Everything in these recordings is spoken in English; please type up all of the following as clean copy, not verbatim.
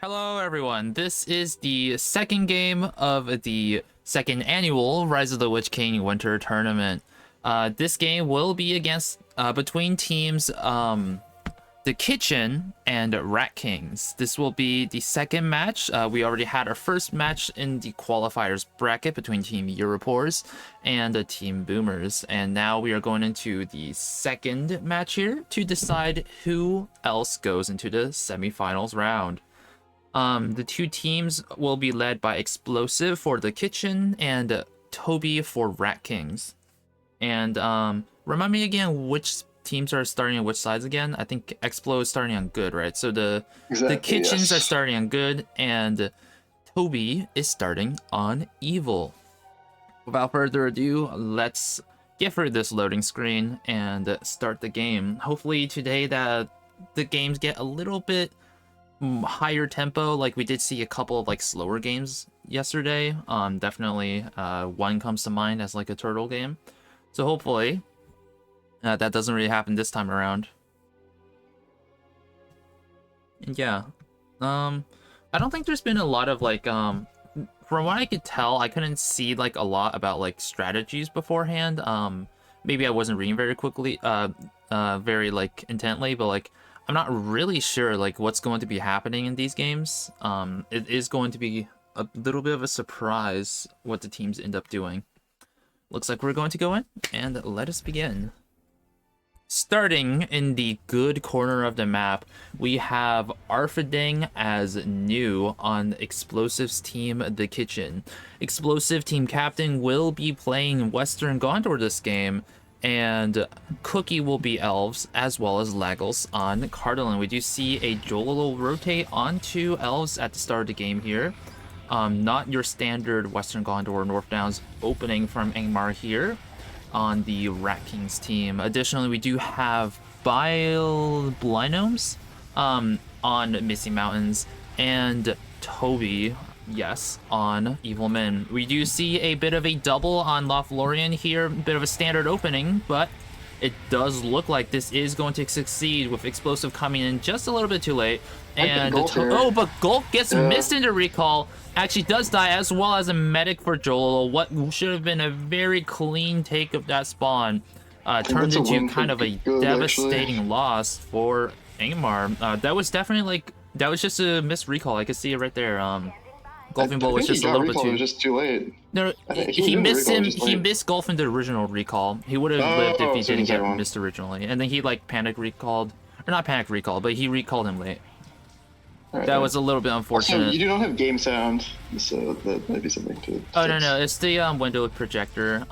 Hello everyone, this is the second game of the second annual Rise of the Witch King Winter Tournament. This game will be against between teams The Kitchen and Ratkings. This will be the second match. We already had our first match in the qualifiers bracket between Team Europors and Team Boomers, and now we are going into the second match here to decide who else goes into the semifinals round. The two teams will be led by Explosive for The Kitchen and Toby for Ratkings. And remind me again which teams are starting on which sides again. I think Explo is starting on good, right? So the Kitchens are starting on good, and Toby is starting on evil. Without further ado, let's get through this loading screen and start the game. Hopefully today that the games get a little bit higher tempo. Like we did see a couple of like slower games yesterday. Definitely one comes to mind as like a turtle game. So hopefully that doesn't really happen this time around. And yeah, I don't think there's been a lot of like from what I could tell, I couldn't see like a lot about like strategies beforehand. Maybe I wasn't reading very quickly, very like intently, but like I'm not really sure like what's going to be happening in these games. It is going to be a little bit of a surprise what the teams end up doing. Looks like we're going to go in, and let us begin. Starting in the good corner of the map, we have Arfiding as new on Explosive's team, The Kitchen. Explosive team captain will be playing Western Gondor this game, and Cookie will be Elves, as well as Lagos on Cardinal. We do see a Jololo rotate onto Elves at the start of the game here. Not your standard Western Gondor North Downs opening from Angmar here on the Rat Kings team. Additionally, we do have Bile Blinomes on Misty Mountains, and Toby, yes, on Evil Men. We do see a bit of a double on Lothlorien here, a bit of a standard opening, but it does look like this is going to succeed with Explosive coming in just a little bit too late. And oh, but Gulp gets missed into recall. Actually does die, as well as a medic for Jololo. What should have been a very clean take of that spawn turned into kind of a devastating loss for Angmar. That was definitely like, that was just a missed recall. I could see it right there. Golfing Bolt was just a little bit too. Just too late. No, he missed him. He missed Golf in the original recall. He would have lived if he didn't get missed originally. And then he like panic recalled, or not panic recall, but he recalled him late. Right, that was a little bit unfortunate. Also, you do not have game sound, so that might be something to. Oh no, it's the window projector.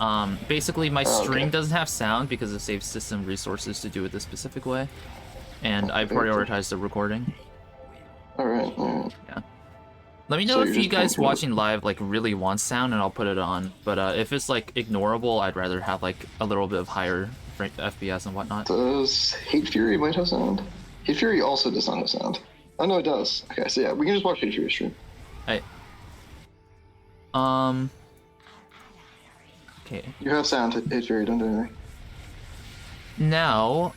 Basically my stream doesn't have sound because it saves system resources to do it this specific way, and I prioritized the recording. All right. Yeah. Let me know if you guys watching live like really want sound, and I'll put it on. But if it's like ignorable, I'd rather have like a little bit of higher FPS and whatnot. Does Hate Fury might have sound? Hate Fury also does not have sound. Oh no, it does. Okay, so yeah, we can just watch Hate Fury stream. Hey. Okay. You have sound, Hate Fury, don't do anything. Now,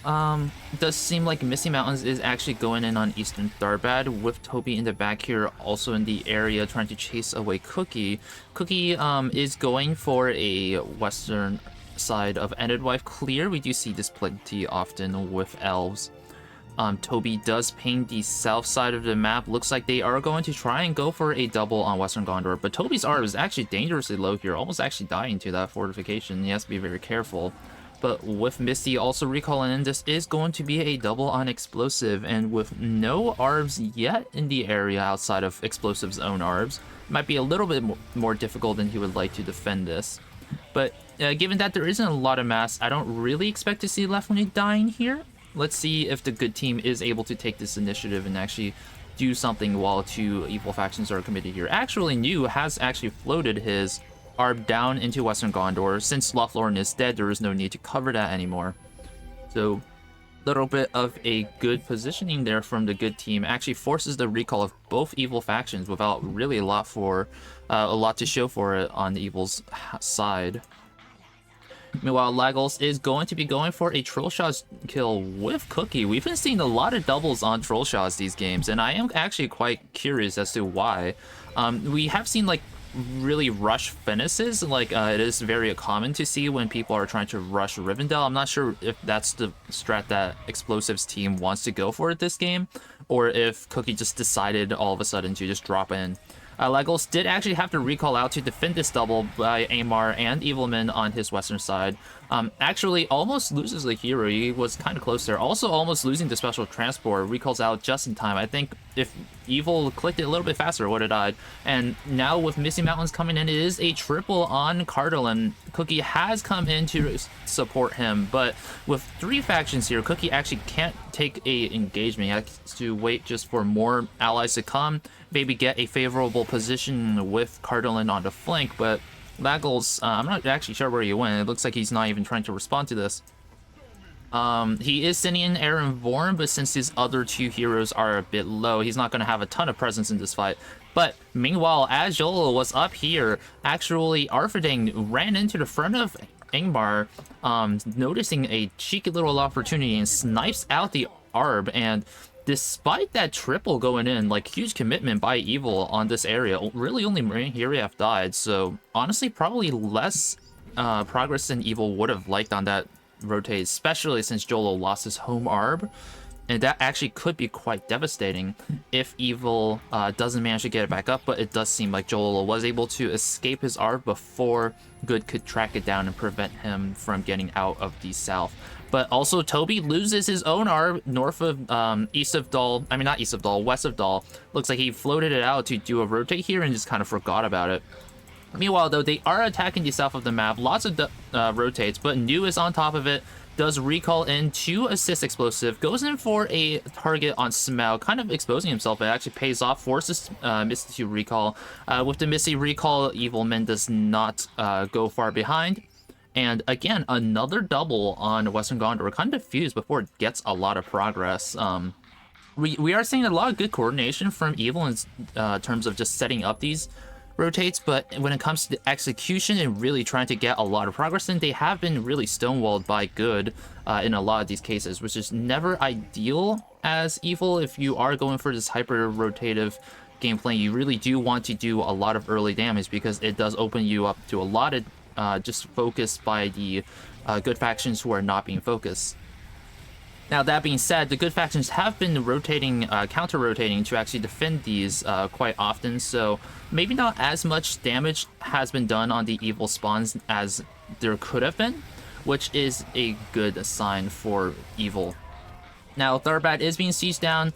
it does seem like Misty Mountains is actually going in on Eastern Tharbad, with Toby in the back here, also in the area, trying to chase away Cookie. Cookie is going for a western side of Ended Wife clear. We do see this plenty often with Elves. Toby does ping the south side of the map. Looks like they are going to try and go for a double on Western Gondor, but Toby's R is actually dangerously low here, almost actually dying to that fortification. He has to be very careful. But with Misty also recalling in, this is going to be a double on Explosive, and with no ARBs yet in the area outside of Explosive's own ARBs, it might be a little bit more difficult than he would like to defend this. But given that there isn't a lot of mass, I don't really expect to see Lefley dying here. Let's see if the good team is able to take this initiative and actually do something while two evil factions are committed here. Actually, New has actually floated his ARB down into Western Gondor. Since Lothlorien is dead, there is no need to cover that anymore. So, a little bit of a good positioning there from the good team. Actually forces the recall of both evil factions without really a lot to show for it on the evil's side. Meanwhile, Lagos is going to be going for a troll shots kill with Cookie. We've been seeing a lot of doubles on troll shots these games, and I am actually quite curious as to why. We have seen like really rush finishes, like it is very common to see when people are trying to rush Rivendell. I'm not sure if that's the strat that Explosives team wants to go for this game, or if Cookie just decided all of a sudden to just drop in. Lagos did actually have to recall out to defend this double by Amar and Evilman on his western side. Actually almost loses the hero. He was kind of close there. Also almost losing the special transport. Recalls out just in time. I think if Evil clicked it a little bit faster, it would have died. And now with Misty Mountains coming in, it is a triple on Cardinal. Cookie has come in to support him, but with 3 factions here, Cookie actually can't take a engagement. He has to wait just for more allies to come, maybe get a favorable position with Cardinal on the flank, but Lagos, I'm not actually sure where he went. It looks like he's not even trying to respond to this. He is sending in Aaron Vorn, but since his other 2 heroes are a bit low, he's not going to have a ton of presence in this fight. But meanwhile, as Jolo was up here, actually Arfidang ran into the front of Ingmar, noticing a cheeky little opportunity and snipes out the Arb. And despite that triple going in, like huge commitment by Evil on this area, really only Marine Hiriaf died. So honestly, probably less progress than Evil would have liked on that rotate, especially since Jolo lost his home Arb. And that actually could be quite devastating if Evil doesn't manage to get it back up, but it does seem like Jolo was able to escape his Arb before Good could track it down and prevent him from getting out of the south. But also Toby loses his own Arb north of, east of Dal, I mean not east of Dal, west of Dal. Looks like he floated it out to do a rotate here and just kind of forgot about it. Meanwhile though, they are attacking the south of the map, lots of rotates, but New is on top of it. Does recall in to assist Explosive, goes in for a target on Smell, kind of exposing himself. It actually pays off, forces Misty to recall. With the Misty recall, Evilman does not go far behind. And again, another double on Western Gondor, kind of fused before it gets a lot of progress. We are seeing a lot of good coordination from Evil in terms of just setting up these rotates, but when it comes to the execution and really trying to get a lot of progress, then they have been really stonewalled by Good in a lot of these cases, which is never ideal as Evil. If you are going for this hyper rotative gameplay, you really do want to do a lot of early damage because it does open you up to a lot of just focus by the Good factions who are not being focused. Now, that being said, the Good factions have been rotating, counter-rotating to actually defend these quite often, so maybe not as much damage has been done on the Evil spawns as there could have been, which is a good sign for Evil. Now, Tharbad is being sieged down,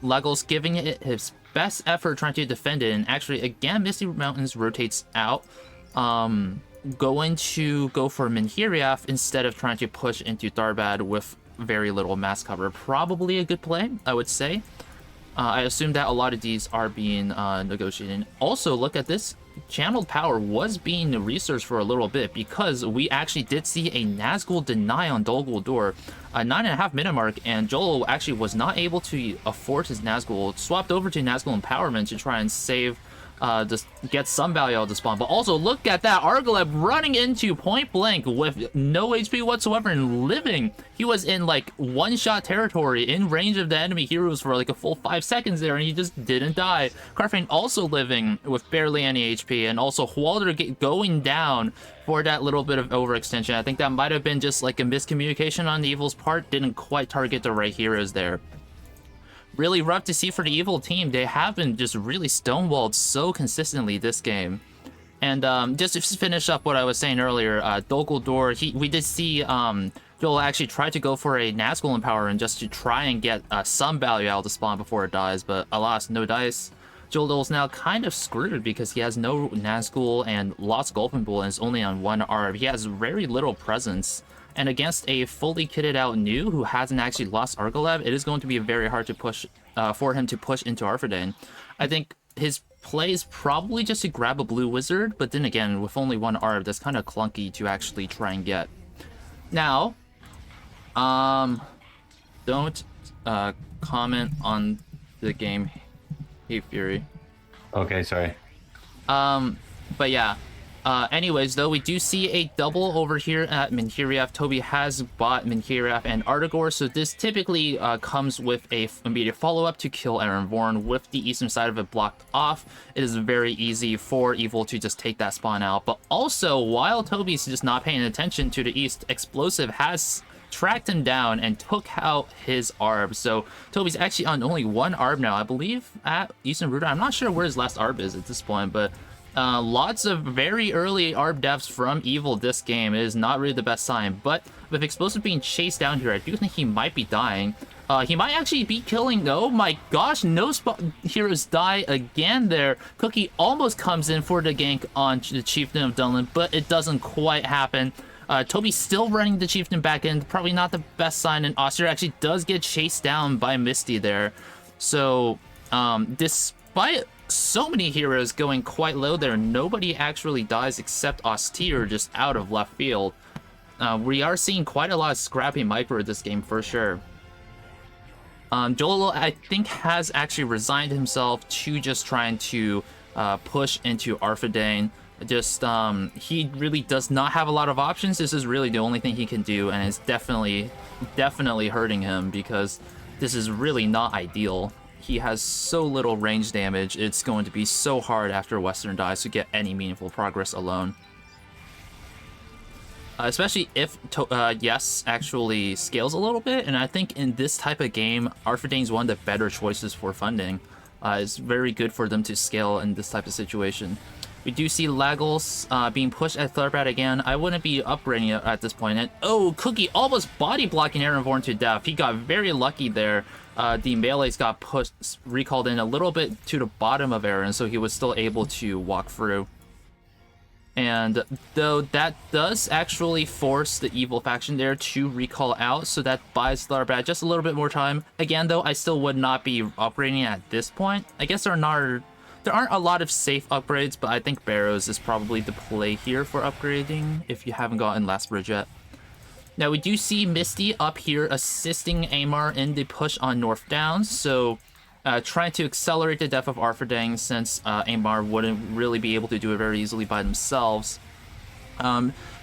Lagos giving it his best effort trying to defend it, and actually, again, Misty Mountains rotates out, going to go for Minhiriaf instead of trying to push into Tharbad with very little mass cover. Probably a good play, I would say. I assume that a lot of these are being negotiated. Also, look at this. Channeled Power was being researched for a little bit because we actually did see a Nazgul deny on Dol Guldur, a 9.5 minute mark, and Jolo actually was not able to afford his Nazgul. Swapped over to Nazgul Empowerment to try and save, just get some value out of the spawn. But also, look at that, Argaleb running into point blank with no HP whatsoever and living. He was in like one-shot territory in range of the enemy heroes for like a full 5 seconds there, and he just didn't die. Carfane also living with barely any HP, and also Hualder going down for that little bit of overextension. I think that might have been just like a miscommunication on the Evil's part, didn't quite target the right heroes there. Really rough to see for the Evil team. They have been just really stonewalled so consistently this game. And just to finish up what I was saying earlier, Dol Guldur, we did see Joel actually try to go for a Nazgul Empowerment just to try and get some value out of the spawn before it dies, but alas, no dice. Joel's now kind of screwed because he has no Nazgul and lost Gulfin Bull and is only on one Arb. He has very little presence. And against a fully kitted out New who hasn't actually lost Argaleb, it is going to be very hard to push for him to push into Arfidane. I think his play is probably just to grab a blue wizard, but then again, with only one Arb, that's kind of clunky to actually try and get. Now, don't comment on the game, Hey Fury. Okay, sorry. But yeah, Anyways, though, we do see a double over here at Minhiriev. Toby has bought Minhiriev and Artigor, so this typically comes with a immediate follow-up to kill Aaron Vorn. With the eastern side of it blocked off, it is very easy for Evil to just take that spawn out. But also, while Toby's just not paying attention to the east, Explosive has tracked him down and took out his ARB. So Toby's actually on only one ARB now, I believe, at Eastern Ruder. I'm not sure where his last ARB is at this point, but lots of very early ARB deaths from Evil this game is not really the best sign. But with Explosive being chased down here, I do think he might be dying. He might actually be killing. Oh my gosh, no heroes die again there. Cookie almost comes in for the gank on the Chieftain of Dunlin, but it doesn't quite happen. Toby's still running the Chieftain back in. Probably not the best sign, and Austere actually does get chased down by Misty there. So, despite so many heroes going quite low there, nobody actually dies except Austere just out of left field. We are seeing quite a lot of scrappy micro this game for sure. Jolo, I think, has actually resigned himself to just trying to push into Arfidane. Just, he really does not have a lot of options. This is really the only thing he can do, and it's definitely hurting him because this is really not ideal. He has so little range damage, it's going to be so hard after Western dies to get any meaningful progress alone. Especially if Yes actually scales a little bit, and I think in this type of game, Arfidane's one of the better choices for funding. It's very good for them to scale in this type of situation. We do see Lagos being pushed at Thurbat again. I wouldn't be upgrading it at this point. And oh, Cookie almost body blocking Aaron Vorn to death. He got very lucky there. The melees got pushed, recalled in a little bit to the bottom of Aaron, so he was still able to walk through. And though that does actually force the Evil faction there to recall out, so that buys Thurbat just a little bit more time. Again, though, I still would not be upgrading at this point. I guess there aren't a lot of safe upgrades, but I think Barrows is probably the play here for upgrading if you haven't gotten Last Bridge yet. Now, we do see Misty up here assisting Amar in the push on North Downs, so trying to accelerate the death of Arfidang since Amar wouldn't really be able to do it very easily by themselves.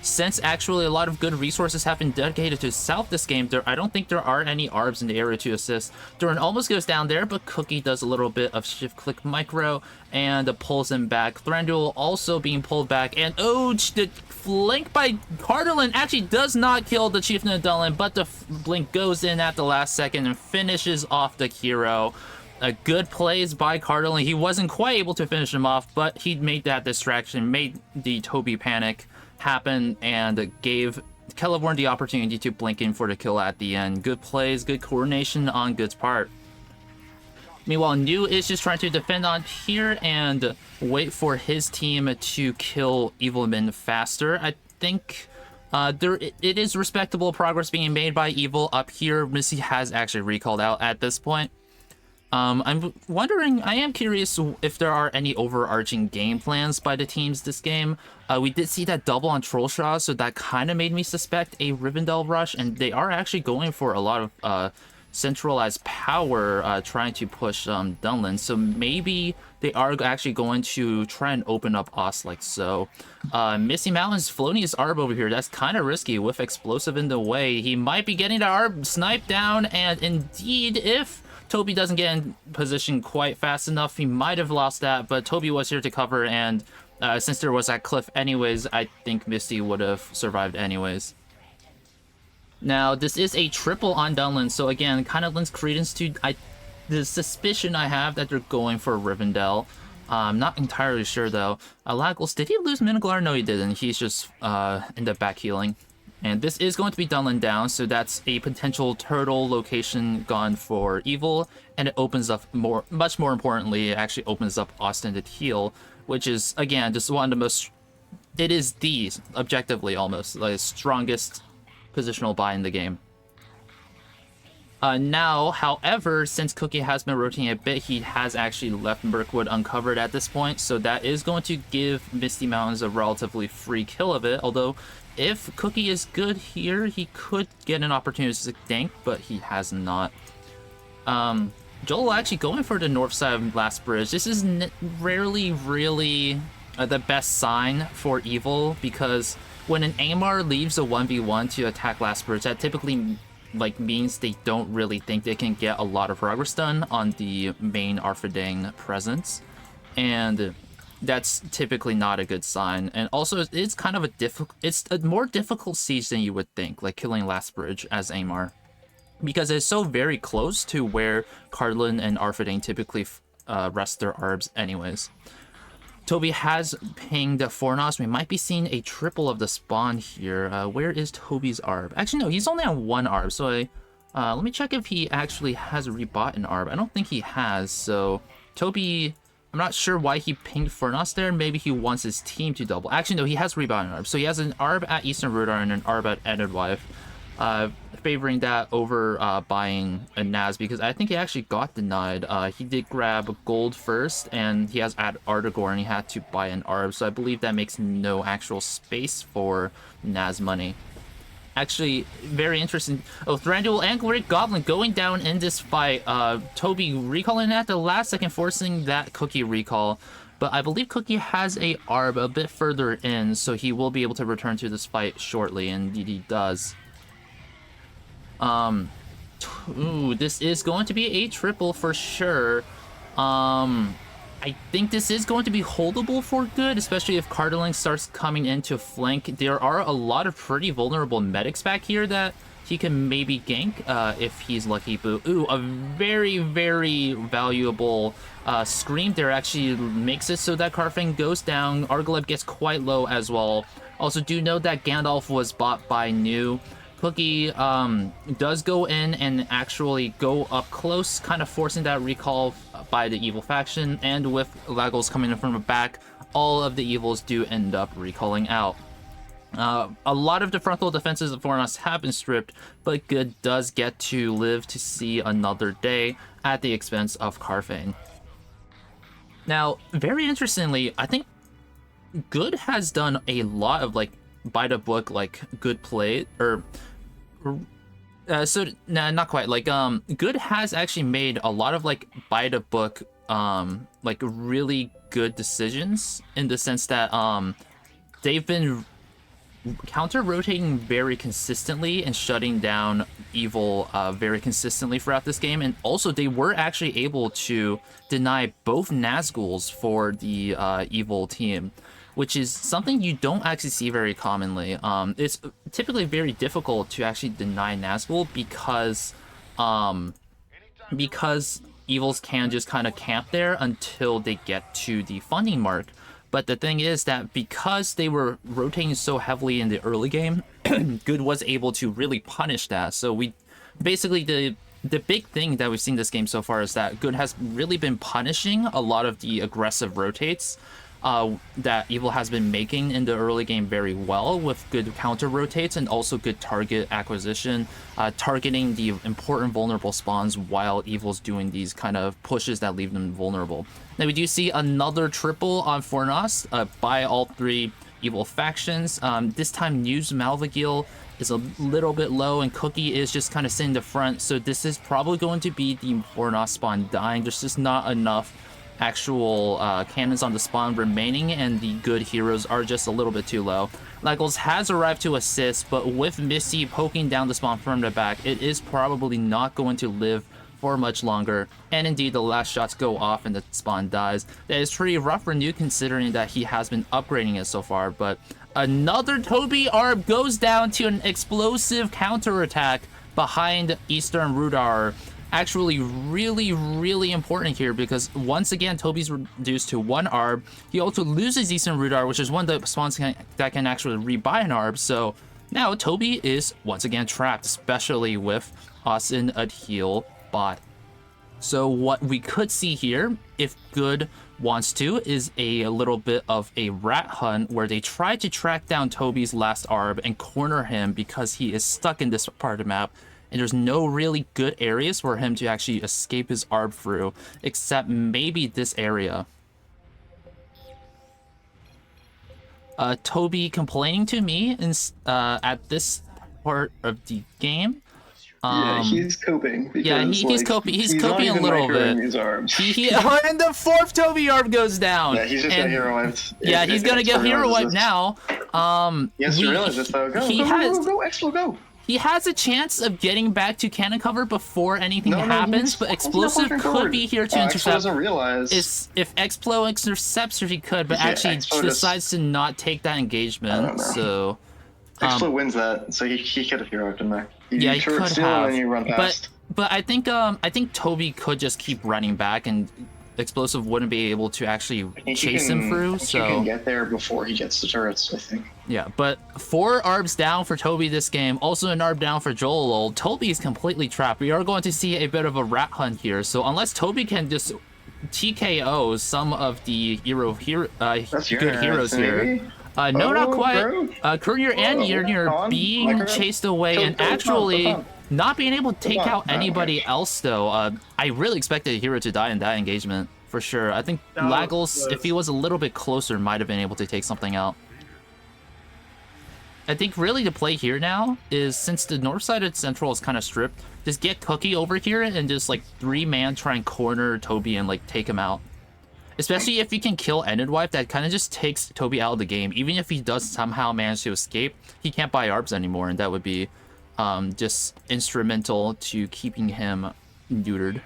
Since actually a lot of good resources have been dedicated to South this game, I don't think there are any ARBs in the area to assist. Durin almost goes down there, but Cookie does a little bit of shift-click micro and pulls him back. Thranduil also being pulled back, and oh, the flank by Cardalin actually does not kill the Chieftain of Dunlin, but the blink goes in at the last second and finishes off the hero. Good plays by Cardalin. He wasn't quite able to finish him off, but he made that distraction, made the Toby panic happen, and gave Celeborn the opportunity to blink in for the kill at the end. Good plays, good coordination on Good's part. Meanwhile, New is just trying to defend on here and wait for his team to kill Evilman faster. I think it is respectable progress being made by Evil up here. Missy has actually recalled out at this point. I'm wondering, I am curious if there are any overarching game plans by the teams this game. We did see that double on Trollshaw, so that kind of made me suspect a Rivendell rush, and they are actually going for a lot of centralized power, trying to push Dunlin, so maybe they are actually going to try and open up Ost like so. Misty Mountain's floating his ARB over here. That's kind of risky with Explosive in the way. He might be getting the ARB sniped down, and indeed, if Toby doesn't get in position quite fast enough, he might have lost that, but Toby was here to cover, and since there was that cliff anyways, I think Misty would have survived anyways. Now, this is a triple on Dunlin, so again, kind of lends credence to the suspicion I have that they're going for Rivendell. I'm not entirely sure, though. Lagos, did he lose Miniglar? No, he didn't. He's just ended up back healing. And this is going to be Dunlin down, so that's a potential turtle location gone for Evil, and it opens up much more importantly, it actually opens up Austin to heal, which is, again, just one of the most, it is the, objectively almost, the strongest positional buy in the game. Now, however, since Cookie has been rotating a bit, he has actually left Mirkwood uncovered at this point, so that is going to give Misty Mountains a relatively free kill of it, although if Cookie is good here, he could get an opportunity to gank, but he has not. Joel actually going for the north side of Last Bridge. This is rarely really the best sign for Evil, because when an Amar leaves a 1v1 to attack Last Bridge, that typically like means they don't really think they can get a lot of progress done on the main Arfidang presence, and that's typically not a good sign. And also, it's kind of it's a more difficult siege than you would think, like killing Last Bridge as Amar, because it's so very close to where Cardlin and Arfidang typically rest their arbs anyways. Toby has pinged Fornos. We might be seeing a triple of the spawn here. Where is Toby's arb? Actually, no, he's only on one arb. So let me check if he actually has rebought an arb. I don't think he has. So Toby, I'm not sure why he pinged Fornos there. Maybe he wants his team to double. Actually, no, he has rebought an arb. So he has an arb at Eastern Rudar and an arb at Edwidwife. Favoring that over buying a Naz, because I think he actually got denied. He did grab gold first, and he has at Artigore, and he had to buy an Arb, so I believe that makes no actual space for Naz money. Actually, very interesting. Oh, Thranduil and Great Goblin going down in this fight. Toby recalling at the last second, forcing that Cookie recall. But I believe Cookie has a Arb a bit further in, so he will be able to return to this fight shortly, and indeed he does. Ooh, this is going to be a triple for sure. I think this is going to be holdable for good, especially if Cardling starts coming in to flank. There are a lot of pretty vulnerable medics back here that he can maybe gank if he's lucky. But ooh, a very, very valuable Scream there actually makes it so that Karfang goes down. Argleb gets quite low as well. Also, do note that Gandalf was bought by New. Cookie does go in and actually go up close, kind of forcing that recall by the evil faction, and with Lagos coming in from the back, all of the evils do end up recalling out. A lot of the frontal defenses of Fornos have been stripped, but Good does get to live to see another day at the expense of Karfang. Now, very interestingly, I think Good has done a lot of like by the book, like good play, or nah, not quite. Like Good has actually made a lot of like by the book like really good decisions, in the sense that they've been counter rotating very consistently and shutting down evil very consistently throughout this game. And also they were actually able to deny both Nazguls for the evil team, which is something you don't actually see very commonly. It's typically very difficult to actually deny Nazgul because evils can just kind of camp there until they get to the funding mark. But the thing is that because they were rotating so heavily in the early game, Good was able to really punish that. So we basically, the big thing that we've seen this game so far is that Good has really been punishing a lot of the aggressive rotates that Evil has been making in the early game very well, with good counter rotates and also good target acquisition, targeting the important vulnerable spawns while Evil's doing these kind of pushes that leave them vulnerable. Now we do see another triple on Fornos by all three Evil factions. This time News Malvagil is a little bit low, and Cookie is just kind of sitting in the front, so this is probably going to be the Fornos spawn dying. There's just not enough actual cannons on the spawn remaining, and the Good heroes are just a little bit too low. Lagos has arrived to assist, but with Misty poking down the spawn from the back, it is probably not going to live for much longer, and indeed the last shots go off and the spawn dies. That is pretty rough for New, considering that he has been upgrading it so far. But another Toby Arb goes down to an explosive counterattack behind Eastern Rudar. Actually really, really important here, because once again Toby's reduced to one Arb. He also loses Eastern Rudar, which is one of the spawns that can actually rebuy an Arb. So now Toby is once again trapped, especially with us in a heal bot. So what we could see here, if Good wants to, is a little bit of a rat hunt where they try to track down Toby's last Arb and corner him because he is stuck in this part of the map, and there's no really good areas for him to actually escape his Arb through, except maybe this area. Toby complaining to me at this part of the game Yeah, he's coping. Because, Yeah, he's coping. He's coping a little bit. His arms. And the fourth Toby arm goes down. Yeah, he's just got hero wiped. Yeah, he's gonna get hero wiped now. He has to realize this though. Go, Expo, go. He has a chance of getting back to cannon cover before anything happens, but Explosive could be here to intercept. Doesn't realize. If Explo intercepts her, he could, but actually decides to not take that engagement. So Explo wins that, so he could have heroed him there. Yeah, he could have. And you run past. But I think Toby could just keep running back, and Explosive wouldn't be able to actually chase him through. So you can get there before he gets the turrets, I think. Yeah, but 4 ARBs down for Toby this game. Also an ARB down for Joel. Toby is completely trapped. We are going to see a bit of a rat hunt here. So unless Toby can just TKO some of the good heroes here. No, not quite. Courier and Yernir being chased away and actually not being able to take out anybody else, though. I really expected a hero to die in that engagement, for sure. I think Lagos, if he was a little bit closer, might have been able to take something out. I think really the play here now is, since the north side of Central is kind of stripped, just get Cookie over here and just like 3-man try and corner Toby and like take him out. Especially if you can kill Ended Wife, that kind of just takes Toby out of the game. Even if he does somehow manage to escape, he can't buy ARBs anymore, and that would be just instrumental to keeping him neutered.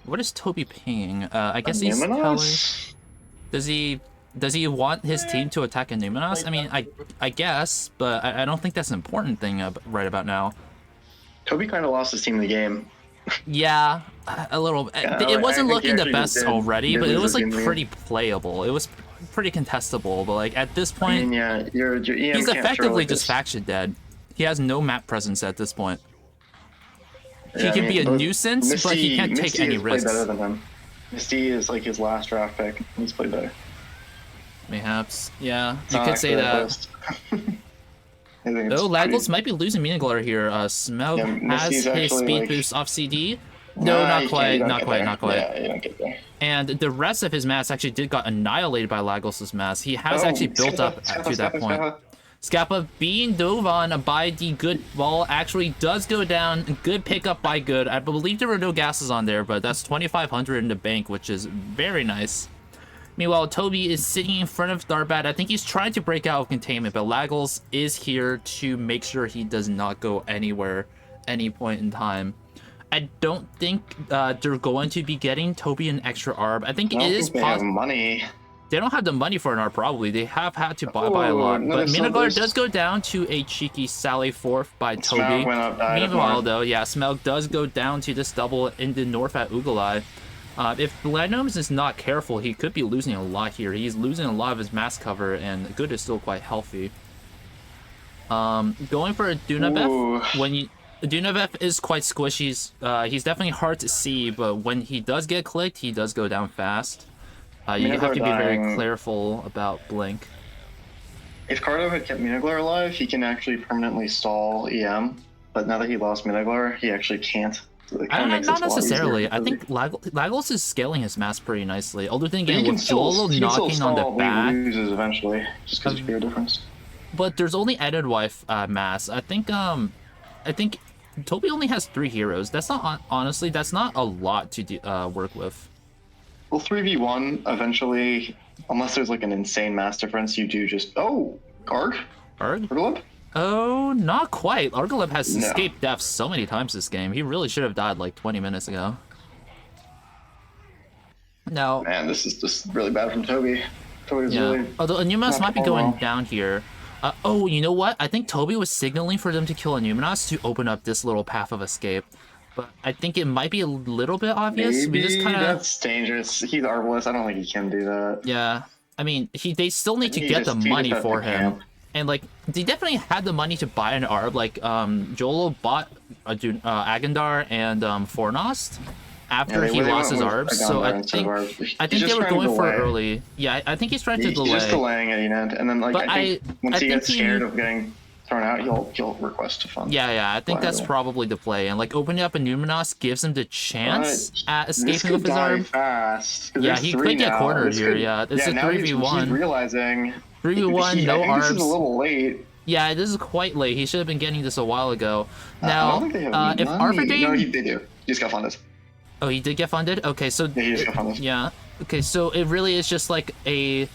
What is Toby pinging? I guess he's telling... Does he want his team to attack Numinos? I mean, I guess, but I don't think that's an important thing right about now. Toby kind of lost his team in the game. Yeah, a little. Yeah, it wasn't looking the best already, but it was like pretty playable. It was pretty contestable, but like at this point, I mean, yeah, he's effectively just faction dead. He has no map presence at this point. He can be a nuisance, but he can't take any risks. Better than him. Misty is like his last draft pick. He's played better. Mayhaps, yeah, you could say that. Oh, Lagos might be losing Galore here. Smug has his speed boost off CD. No, not quite. Yeah, you don't get there. And the rest of his mass actually got annihilated by Lagos' mass. He has actually built up to that point. Scappa being dove on by the good ball actually does go down. Good pickup by Good. I believe there were no gases on there, but that's 2,500 in the bank, which is very nice. Meanwhile, Toby is sitting in front of Darbat. I think he's trying to break out of containment, but Lagos is here to make sure he does not go anywhere any point in time. I don't think they're going to be getting Toby an extra ARB. I think it is possible. Money. They don't have the money for an ARB, probably. They have had to buy a lot. But Galore does go down to a cheeky Sally 4th by Toby. Meanwhile, though, yeah, Smug does go down to this double in the north at Ugalai. If Blandums is not careful, he could be losing a lot here. He's losing a lot of his mass cover, and Good is still quite healthy. Going for a Dunabev. Dunabev is quite squishy. He's definitely hard to see, but when he does get clicked, he does go down fast. You have to be very careful about Blink. If Cardo had kept Galore alive, he can actually permanently stall EM, but now that he lost Galore, he actually can't. So not necessarily. I think Lagos is scaling his mass pretty nicely. Other than again, with Joel knocking on the back, he loses eventually just because of spear difference. But there's only Ended Wife mass. I think Toby only has 3 heroes. That's not honestly. That's not a lot to work with. Well, 3v1 eventually, unless there's like an insane mass difference, you do just Arg. Oh, not quite. Argaleb has escaped death so many times this game. He really should have died like 20 minutes ago. No. Man, this is just really bad from Toby. Really although Anuminas might be going down here. Oh, you know what? I think Toby was signaling for them to kill Anuminas to open up this little path of escape. But I think it might be a little bit obvious. Maybe that's dangerous. He's Arbalest. I don't think he can do that. Yeah. I mean, they still need to get the money for him. And like, they definitely had the money to buy an ARB. Like, Jolo bought Agandar and Fornost after he lost his ARBs. So I think they were going for early. Yeah, I think he's trying to delay. He's just delaying at end, and then like I think once he gets scared of getting thrown out, he'll request to fund. Yeah, I think that's probably the play. And like opening up a Numinos gives him the chance at escaping with his ARB. Fast. Yeah, he could get cornered here. Yeah, it's a 3v1. He's realizing 3v1, no ARBs. This is a little late. Yeah, this is quite late. He should have been getting this a while ago. Now, I don't think they have if Arthurdane... No, they do. He just got funded. Oh, he did get funded? Okay, so... Yeah, he just got funded. Yeah. Okay, so it really is just like a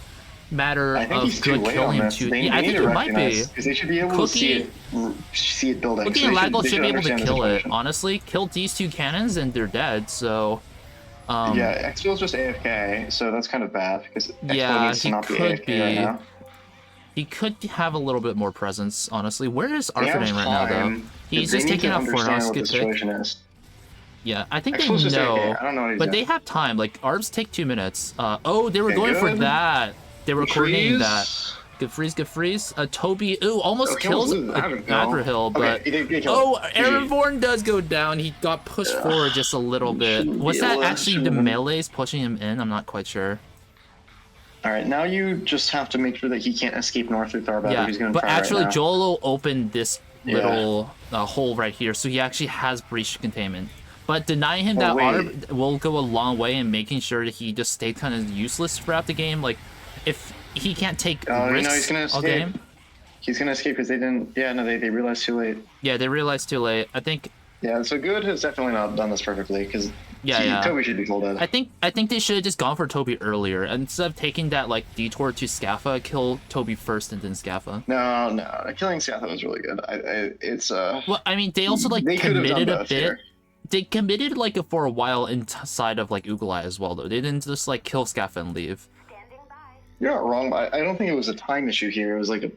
matter of good killing to... Yeah, I think it might be. Because they should be able to see it building. Cookie and Laggle should be able to kill it, honestly. Kill these two cannons and they're dead, so... yeah, Xfield's just AFK, so that's kind of bad, because yeah, needs to not be AFK right now. He could have a little bit more presence, honestly. Where is Arthurdane right now, though? He's just taking out Fornos. Good pick. Yeah, I think they know, I don't know what but they have time. Like, Arbs take 2 minutes. Oh, they were going for that. They were coordinating that. Good freeze, good freeze. Toby, almost kills Agrahil, but... Airborne does go down. He got pushed forward just a little bit. Was that actually the melees pushing him in? I'm not quite sure. Alright, now you just have to make sure that he can't escape north through Tharbad. Yeah, he's gonna but try actually, right Jolo opened this little hole right here, so he actually has breach containment. But denying him that Arb will go a long way in making sure that he just stayed kind of useless throughout the game. Like, if he can't take risks he's gonna escape. all game... He's gonna escape because they didn't... Yeah, no, they realized too late. Yeah, they realized too late. I think... Yeah, so Good has definitely not done this perfectly, because Toby should be full dead. I think they should have just gone for Toby earlier. Instead of taking that, like, detour to Scaffa, kill Toby first and then Scaffa. No, killing Scaffa was really good. Well, I mean, they also, like, committed a bit. Here. They committed, like, for a while inside of, like, Ugalai as well, though. They didn't just, like, kill Scaffa and leave. You're not wrong, but I don't think it was a time issue here. It was, like, a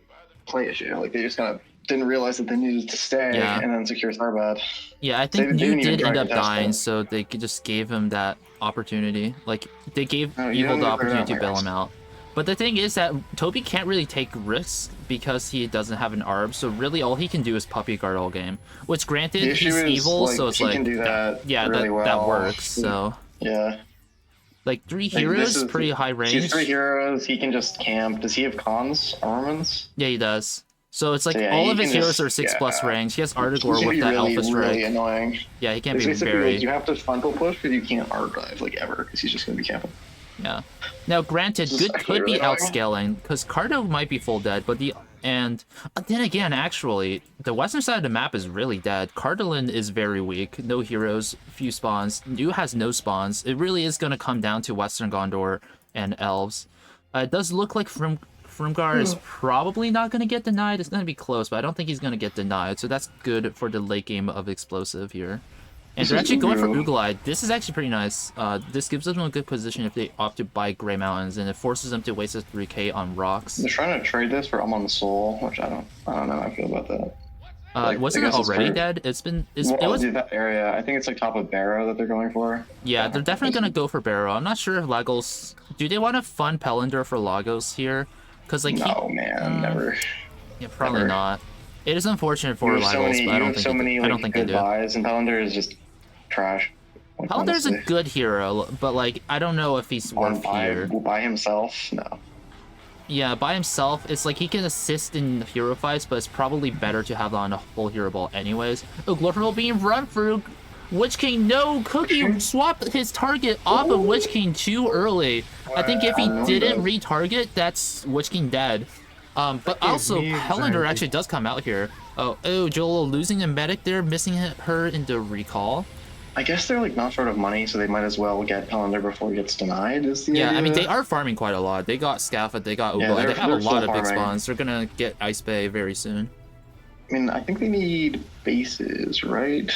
play issue. Like, they just kind of didn't realize that they needed to stay and then secure Tharbad. Yeah, I think New did end up dying, so they just gave him that opportunity. Like, they gave Evil the opportunity to bail him out. But the thing is that Toby can't really take risks because he doesn't have an ARB, so really all he can do is puppy guard all game. Which, granted, he's evil, so it's like... Can do that that works, so... Yeah. Like, 3 heroes, pretty high range. He's 3 heroes, he can just camp. Does he have cons, armaments? Yeah, he does. So it's like all of his heroes are 6+ range. He has Artigor with that Alpha Strike. Really annoying. Yeah, he can't be very... Like, you have to frontal push because you can't R-dive, like, ever, because he's just going to be camping. Yeah. Now, granted, Good could be outscaling, because Cardo might be full dead, but then again, actually, the western side of the map is really dead. Cardalin is very weak. No heroes, few spawns. New has no spawns. It really is going to come down to Western Gondor and Elves. It does look like Frumgar is probably not going to get denied. It's going to be close, but I don't think he's going to get denied. So that's good for the late game of Explosive here. And they're actually going for Ugalai. This is actually pretty nice. This gives them a good position if they opt to buy Grey Mountains, and it forces them to waste a 3k on rocks. They're trying to trade this for I'm on the Soul, which I don't know how I feel about that. Wasn't it already dead? It was that area. I think it's like top of Barrow that they're going for. Yeah, they're definitely going to go for Barrow. I'm not sure if Lagos... Do they want to fund Pelender for Lagos here? Because, like, no, man, never. Yeah, probably not. It is unfortunate for Lagos, but I don't think they do. Buys, and Pelender is just trash. Like, Pelender's a good hero, but, like, I don't know if he's worth here. By himself? No. Yeah, by himself, it's like he can assist in hero fights, but it's probably better to have on a full hero ball anyways. Oh, Glorfindel being run through. Witch King, no! Cookie swapped his target off of Witch King too early. I think if he didn't retarget, that's Witch King dead. But also, Pelender actually does come out here. Oh, Joel losing a medic there, missing her into recall. I guess they're like not short of money, so they might as well get Pelender before he gets denied. Yeah, I mean, they are farming quite a lot. They got Scaffa, they got Ugalai, they have a lot of big spawns. They're gonna get Ice Bay very soon. I mean, I think they need bases, right?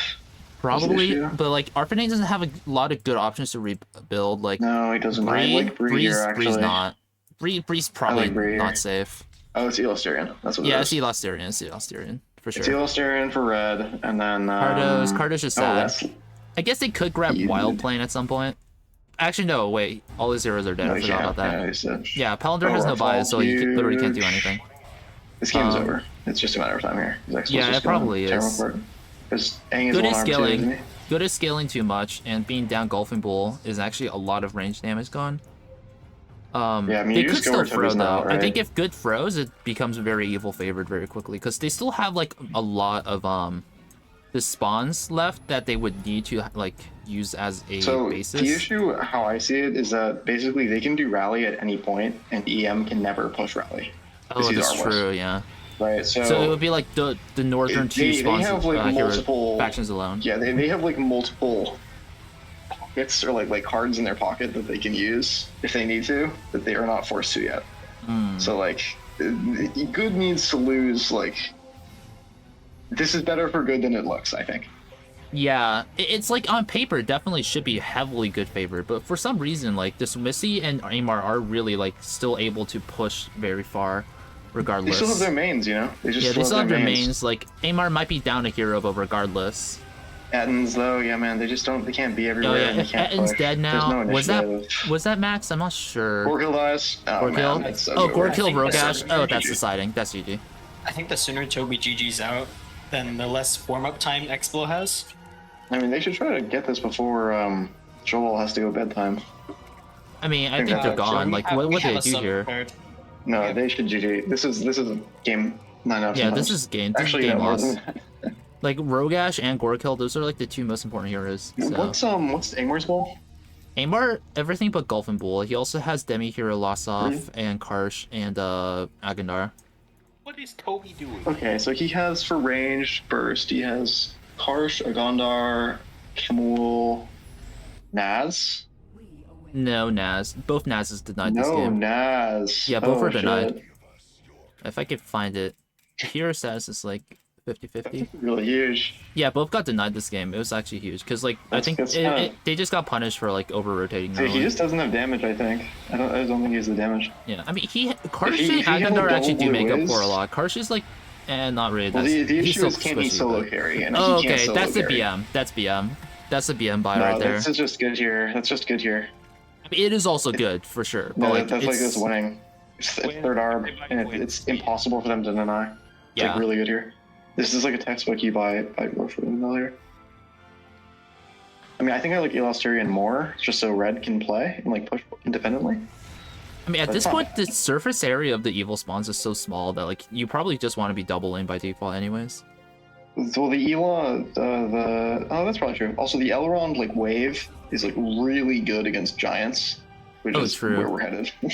Probably, but like Arphanane doesn't have a lot of good options to rebuild. Like, no, he doesn't. I like Bree here, actually. Bree's not. Bree's probably not safe. Oh, it's Elastarian. That's what it is. Yeah, it's Elastarian, for sure. It's Elastarian for red, and then... Cardo's just sad. I guess they could grab Wild Plane at some point. Actually, no, wait. All his zeros are dead. I forgot about that. Yeah, Pelender has no bias, so you literally can't do anything. This game's over. It's just a matter of time here. Yeah, it probably is. Good at scaling. Good at scaling too much, and being down Golfing Bull is actually a lot of range damage gone. Yeah, I mean, they could still throw though. Right? I think if Good throws, it becomes very evil favored very quickly because they still have like a lot of the spawns left that they would need to like use as a basis. The issue, how I see it, is that basically they can do rally at any point, and EM can never push rally. Oh, that's true. Yeah. Right. So it would be like the northern two spawns have like multiple factions alone. Yeah, they have like multiple pockets or like cards in their pocket that they can use if they need to, that they are not forced to yet. So like, good needs to lose. Like, this is better for good than it looks, I think. Yeah, it's like on paper, it definitely should be heavily good favored, but for some reason, like this Missy and Aymar are really like still able to push very far, regardless. They still have their mains, you know. They still have their mains. Like Aymar might be down a hero, but regardless. Ettins though, yeah, man, they just don't. They can't be everywhere. Oh yeah, and they can't Ettin's push. dead now. No was that Max? I'm not sure. Gorkill dies. Gorkill. Gorkill Rogash. Oh, that's deciding. That's GG. I think the sooner Toby GG's out, then the less warm-up time Explo has. I mean, they should try to get this before Joel has to go bedtime. I mean, I think they're gone. Like, what would they do here? Prepared. No, they should GG. This is a game 9 out of 10. Yeah, this is game. This Actually, is game no, loss. Like Rogash and Gorkill, those are like the two most important heroes. So. What's Aymar's ball? Aymar, everything but Golf and Bull. He also has Demi Hero Lossoff and Karsh and Agandar. What is Toby doing? Okay, so he has for ranged burst. He has Karsh, Agandar, Kamul, Naz. No, Naz. Both Nazes denied this game. No, Naz. Yeah, both are denied. If I could find it. Hero status is like 50-50. Really huge. Yeah, both got denied this game. It was actually huge because like I think they just got punished for like over rotating. So he just doesn't have damage. I think. I don't think he has the damage. Yeah, I mean Karsh and Agandar actually do make up for a lot. Karsh is like, not really. Well, the issue is can he solo carry? And oh, okay, that's the BM. That's BM. That's the BM buy right there. This is just good here. That's just good here. I mean, it is also good for sure. But no, like, that's like this winning. It's third arb, and it's impossible for them to deny. It's yeah. like really good here. This is like a textbook you buy for here. I mean, I think I like Elasturian more, just so red can play and like push independently. I mean, at this point, the surface area of the evil spawns is so small that like you probably just want to be double lane by default anyways. So the Ela, oh, that's probably true. Also, the Elrond like wave is like really good against giants, which is true. Where we're headed. I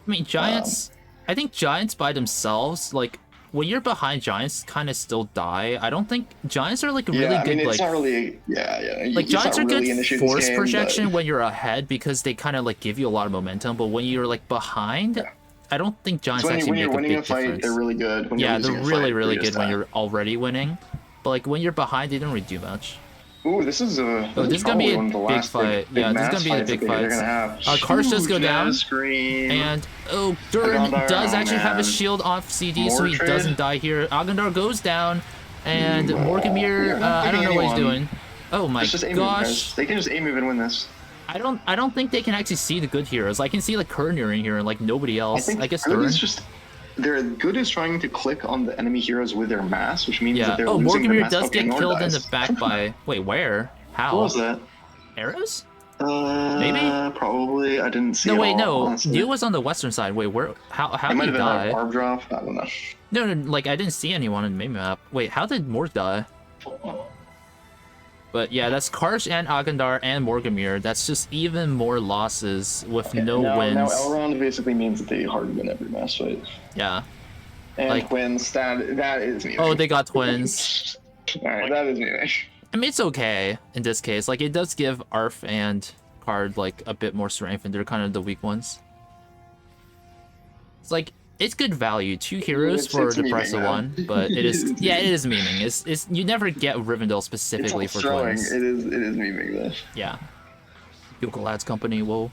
mean, giants. I think giants by themselves, like when you're behind giants, kind of still die. I don't think giants are like a really good it's like. Not really, yeah. Like giants are really good force projection when you're ahead because they kind of like give you a lot of momentum. But when you're like behind, I don't think giants actually make a big difference. When you're winning a fight, they're really good. When yeah, they're really good when you're already winning. But like when you're behind, they don't really do much. Ooh, this is gonna be a big fight. Yeah, this is gonna be the big fight. Karsh does go down, and Durin does actually have a shield off CD, so he doesn't die here. Agandar goes down, and Morgamir, I don't know what he's doing. Oh my gosh! They can just aim move and win this. I don't think they can actually see the good heroes. I can see like Kernir in here and like nobody else. I guess Durin. They're good as trying to click on the enemy heroes with their mass, which means that they're losing Morgamir the mass. does get killed in the back by... Wait, where? How? What was that? Arrows? Maybe? Probably. I didn't see no. Neil was on the western side. Wait, where? How did he die? Arb drop? I don't know. No, like, I didn't see anyone in the map. Wait, how did Morg die? But yeah, that's Karsh and Agandar and Morgamir. That's just even more losses with no wins. Now Elrond basically means that they hard win every match fight. Yeah. And like, twins, that is me. Oh, they got twins. Alright, that is me. I mean, it's okay in this case. Like, it does give Arf and Card, like, a bit more strength, and they're kind of the weak ones. It's like, it's good value. 2 heroes for the price of 1, but it is... yeah, it is memeing. It's you never get Rivendell specifically for twins. It is memeing this. Yeah. Google Ads Company, whoa.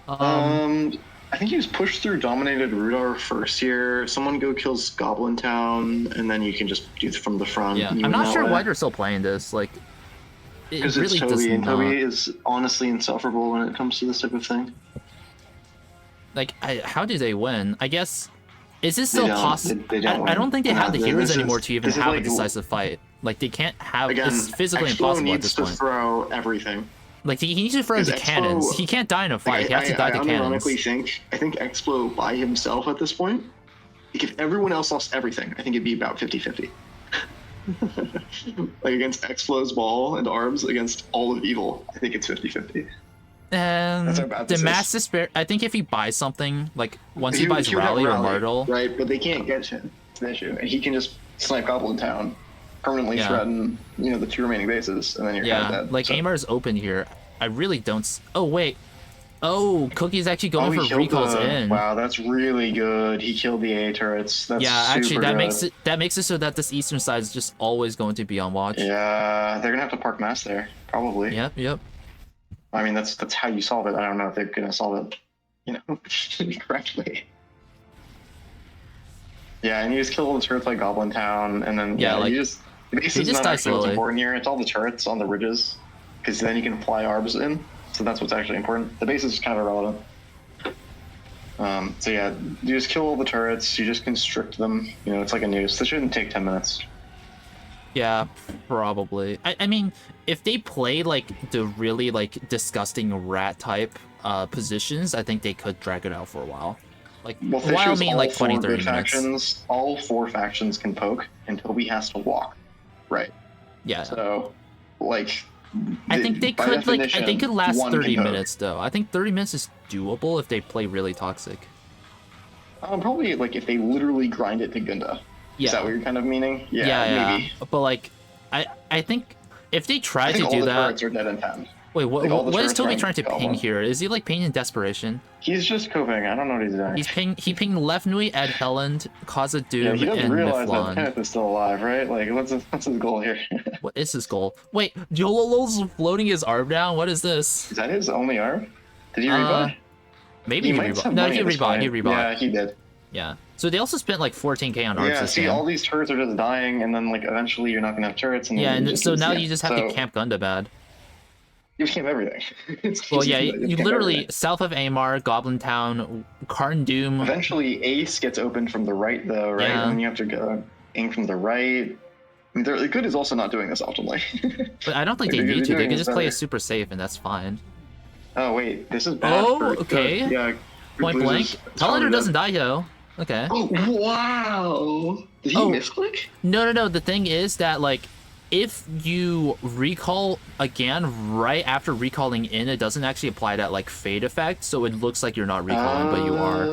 I think he was pushed through Dominated Rudar first here. Someone go kills Goblin Town, and then you can just do it from the front. Yeah, I'm not sure why they're still playing this. Like, it really it's Toby, and Toby is honestly insufferable when it comes to this type of thing. Like, how do they win? I guess... Is this still possible? I don't think they have the heroes anymore to even have a decisive fight. Like, they can't have... it's physically impossible at this point. Needs to throw everything. Like, he needs to throw the cannons. He can't die in a fight. He has to die to cannons. I think Explo by himself at this point, like, if everyone else lost everything, I think it'd be about 50-50. Like, against Explo's ball and arms against all of evil, I think it's 50-50. And the mass despair. I think if he buys something, like once he buys Rally or Myrtle, right? But they can't get him. the issue. And he can just snipe Goblin Town, permanently threaten, you know, the 2 remaining bases, and then you're kind of dead. Like, Amar's open here. I really don't... Oh, wait. Oh, Cookie's actually going for recalls in. Wow, that's really good. He killed the A turrets. That's actually, that makes it so that this eastern side is just always going to be on watch. Yeah, they're gonna have to park mass there, probably. Yep. I mean, that's how you solve it. I don't know if they're gonna solve it, you know, correctly. Yeah, and you just kill all the turrets like Goblin Town, and then like, the base is not actually what's important here. It's all the turrets on the ridges, because then you can fly arbs in. So that's what's actually important. The base is kind of irrelevant. So yeah, you just kill all the turrets, you just constrict them, you know, it's like a noose. This shouldn't take 10 minutes. Yeah, probably. I mean, if they play like the really like disgusting rat type positions, I think they could drag it out for a while. Like, while I mean like 20-30 minutes. All 4 factions can poke, and Toby has to walk. Right. Yeah. So, like... I think they could could last 30 minutes though. I think 30 minutes is doable if they play really toxic. Probably like if they literally grind it to Gunda. Yeah. Is that what you're kind of meaning? Yeah, maybe. But like, I think if they try to do all the that. turrets are dead in 10. Wait, what is Toby trying to ping here? Is he like pinging in desperation? He's just coping. I don't know what he's doing. He pinged Left Nui, Ed Helland, Kaza Doom, he doesn't and realize Miflon. that Kenneth is still alive, right? Like, what's his goal here? What is his goal? Wait, Jololo's floating his arm down? What is this? Is that his only arm? Did he rebuy? Maybe he rebought. No, he rebought. Yeah, he did. Yeah. So they also spent like 14k on arms. Yeah, see, all these turrets are just dying, and then like eventually you're not gonna have turrets. And and so now you just have to camp Gunda bad. You camp everything. Well, yeah, you literally everything. South of Amar, Goblin Town, Karn Doom. Eventually, Ace gets opened from the right, though, right? Yeah. And then you have to go aim from the right. I mean, the good is also not doing this optimally. But I don't think they need to. They can just play it super safe, and that's fine. Oh wait, this is bad. Oh, okay. Yeah. Point blank. Talander doesn't die though. Okay. Oh wow! Did he misclick? No. The thing is that like, if you recall again right after recalling in, it doesn't actually apply that like fade effect, so it looks like you're not recalling, but you are.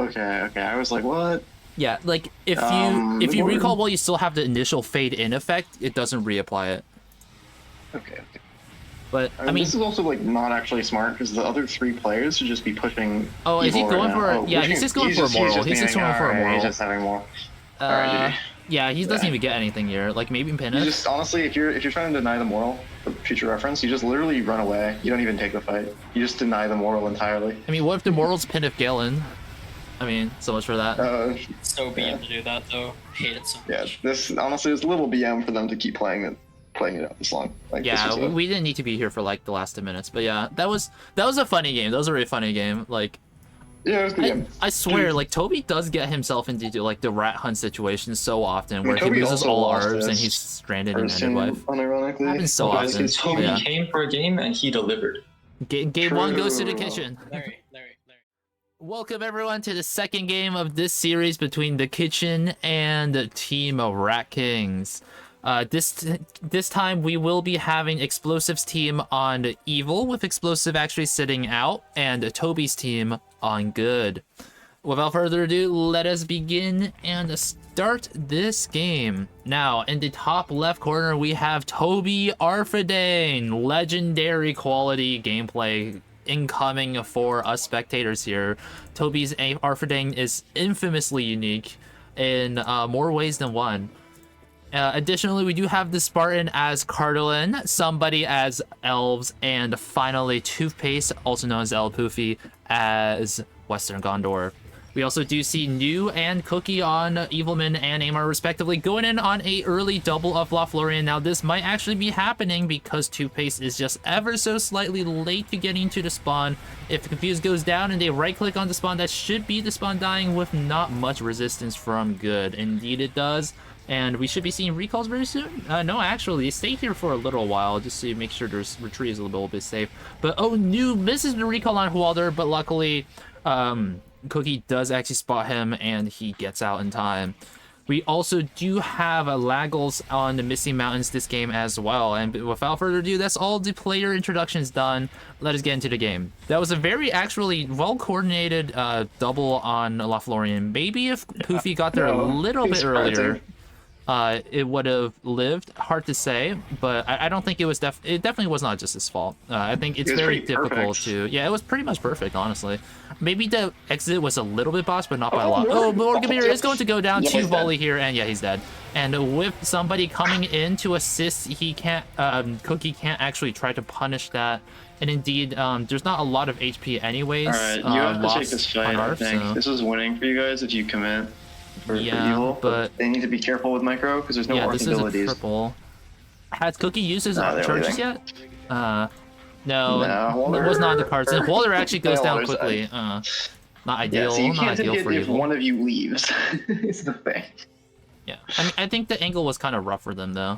Okay. I was like, what? Yeah, like if you recall while you still have the initial fade in effect, it doesn't reapply it. Okay. But I mean, this is also like not actually smart because the other 3 players should just be pushing. Oh, is he going for? Yeah, he's just going for a moral. He's just going for a moral. He's just having moral. Alright, yeah, he doesn't even get anything here. Like maybe pin it. Just honestly, if you're trying to deny the moral for future reference, you just literally run away. You don't even take the fight. You just deny the moral entirely. I mean, what if the moral's pin if Galen? I mean, so much for that. So BM to do that though. Hate it so much. Yeah, this honestly is a little BM for them to keep playing it out this long. Like, yeah, we didn't need to be here for like the last 10 minutes, but yeah, that was a funny game. That was a really funny game. Like, yeah, it was a good game. I swear, like Toby does get himself into like the rat hunt situations so often, where he loses all arbs and he's stranded in Ended Life. Unironically, happens so often. Toby came for a game and he delivered. Game 1 goes to the kitchen. Larry. Welcome everyone to the second game of this series between the kitchen and Team Ratkings. This time we will be having Explosive's team on Evil, with Explosive actually sitting out, and Toby's team on Good. Without further ado, let us begin and start this game. Now, in the top left corner, we have Toby Arfidane. Legendary quality gameplay incoming for us spectators here. Toby's Arfidane is infamously unique in more ways than one. Additionally, we do have the Spartan as Cardolin, somebody as Elves, and finally Toothpaste, also known as El Poofy, as Western Gondor. We also do see New and Cookie on Evilman and Amar respectively, going in on a early double of Lothlorien. Now this might actually be happening because Toothpaste is just ever so slightly late to getting to the spawn. If the Confuse goes down and they right click on the spawn, that should be the spawn dying with not much resistance from Good. Indeed it does. And we should be seeing recalls very soon. No, actually, stay here for a little while just to make sure there's retreat is a little bit safe. But New misses the recall on Hualder, but luckily Cookie does actually spot him and he gets out in time. We also do have Lagels on the Misty Mountains this game as well. And without further ado, that's all the player introductions done. Let us get into the game. That was a very actually well-coordinated double on LaFlorian. Maybe if Poofy got there a little bit earlier, it would have lived. Hard to say, but I don't think it was it definitely was not just his fault. I think it's very difficult to... Yeah, it was pretty much perfect, honestly. Maybe the exit was a little bit botched, but not by a lot. Oh, Morgamir is going to go down to volley here, and yeah, he's dead. And with somebody coming in to assist, he can't... Cookie can't actually try to punish that. And indeed, there's not a lot of HP anyways. Alright, you have to take this fight, I think. So. This is winning for you guys if you commit. For evil, but they need to be careful with micro because there's no arc abilities. This is a triple. Has Cookie used his charges yet? No, it was not on the cards. And Walter actually goes down quickly. Not ideal. So you can't not ideal for evil. If one of you leaves, is the thing. Yeah, I mean, I think the angle was kind of rough for them though.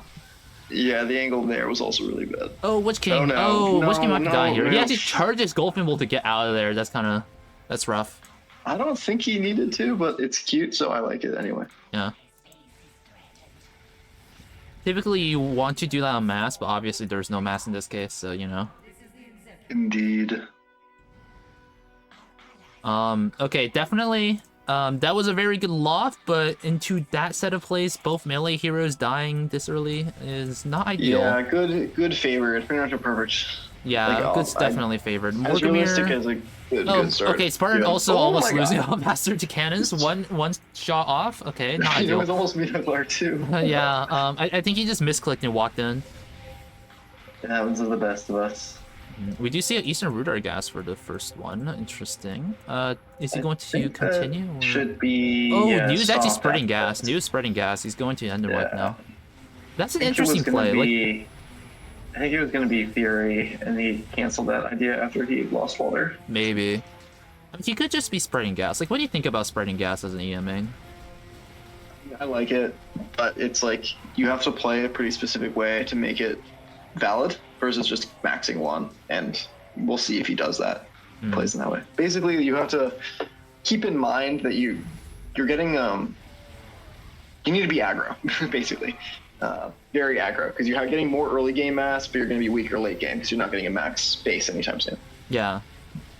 Yeah, the angle there was also really bad. Oh, Witch King. Witch King might be dying here. He actually charges Goldfinball to get out of there. That's rough. I don't think he needed to, but it's cute, so I like it anyway. Yeah. Typically, you want to do that on mass, but obviously there's no mass in this case, so you know. Indeed. Okay, definitely. That was a very good loft, but into that set of plays, both melee heroes dying this early is not ideal. Yeah, good favored. Pretty much a perfect. Yeah, like, good's definitely favored. As realistic as a good start. Okay, Spartan also almost losing all master to cannons. One shot off. Okay, not ideal. It was almost Midlar too. Yeah, I think he just misclicked and walked in. It happens to the best of us. We do see an Eastern Rudar gas for the first one. Interesting. Is he going to continue? Or... Should be. Oh, yeah, New's actually spreading gas. New's spreading gas. He's going to Enderwipe now. That's an interesting play. I think it was going to be Fury, and he canceled that idea after he lost Walter. Maybe. I mean, he could just be spreading gas. Like, what do you think about spreading gas as an EMA? I like it, but it's like you have to play a pretty specific way to make it valid versus just maxing one, and we'll see if he does that. Plays in that way. Basically, you have to keep in mind that you're getting you need to be aggro, basically. Very aggro, because you're getting more early game mass, but you're going to be weaker late game because you're not getting a max base anytime soon. Yeah.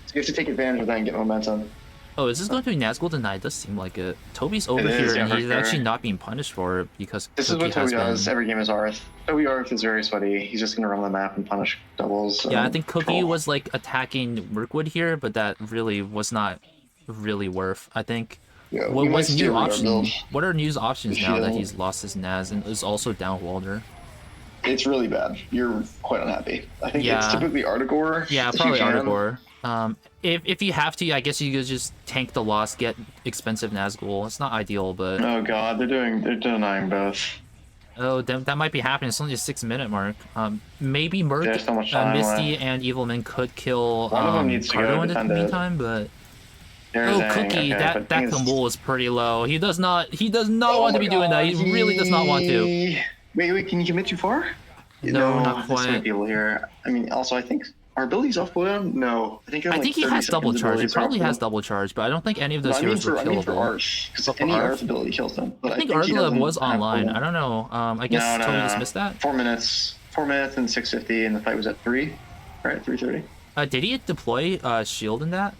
So you have to take advantage of that and get momentum. Oh, is this going to be Nazgul tonight? It does seem like it. Toby's over here, and he's actually not being punished for it because this is what Toby does every game is Arth. Toby Arth is very sweaty. He's just going to run the map and punish doubles. Yeah, I think Cookie was like attacking Mirkwood here, but that really was not really worth. I think. Yeah, What's new options? What are New's options now that he's lost his Naz and is also down Walder? It's really bad. You're quite unhappy. I think it's typically Artigore. Yeah, probably Artigore. If you have to, I guess you could just tank the loss, get expensive Nazgul. It's not ideal, but oh god, they're denying both. Oh, that might be happening. It's only a 6-minute mark. Maybe Mirk, so Misty, and Evilman could kill one of them needs to Cardo in the meantime, but. Cookie, that Kamul is pretty low. He does not want to be doing that. He really does not want to. Wait, can you commit too far? No, not quite. Might be able here. I mean, also, I think our abilities off cooldown? No. I think he has double charge. He probably has double charge, but I don't think any of those heroes were killable. Because any Arth ability kills them. But I think Argleb was online. I don't know. I guess Toby just missed that. 4 minutes. 4 minutes and 650, and the fight was at 3. Right, 3:30. Did he deploy shield in that?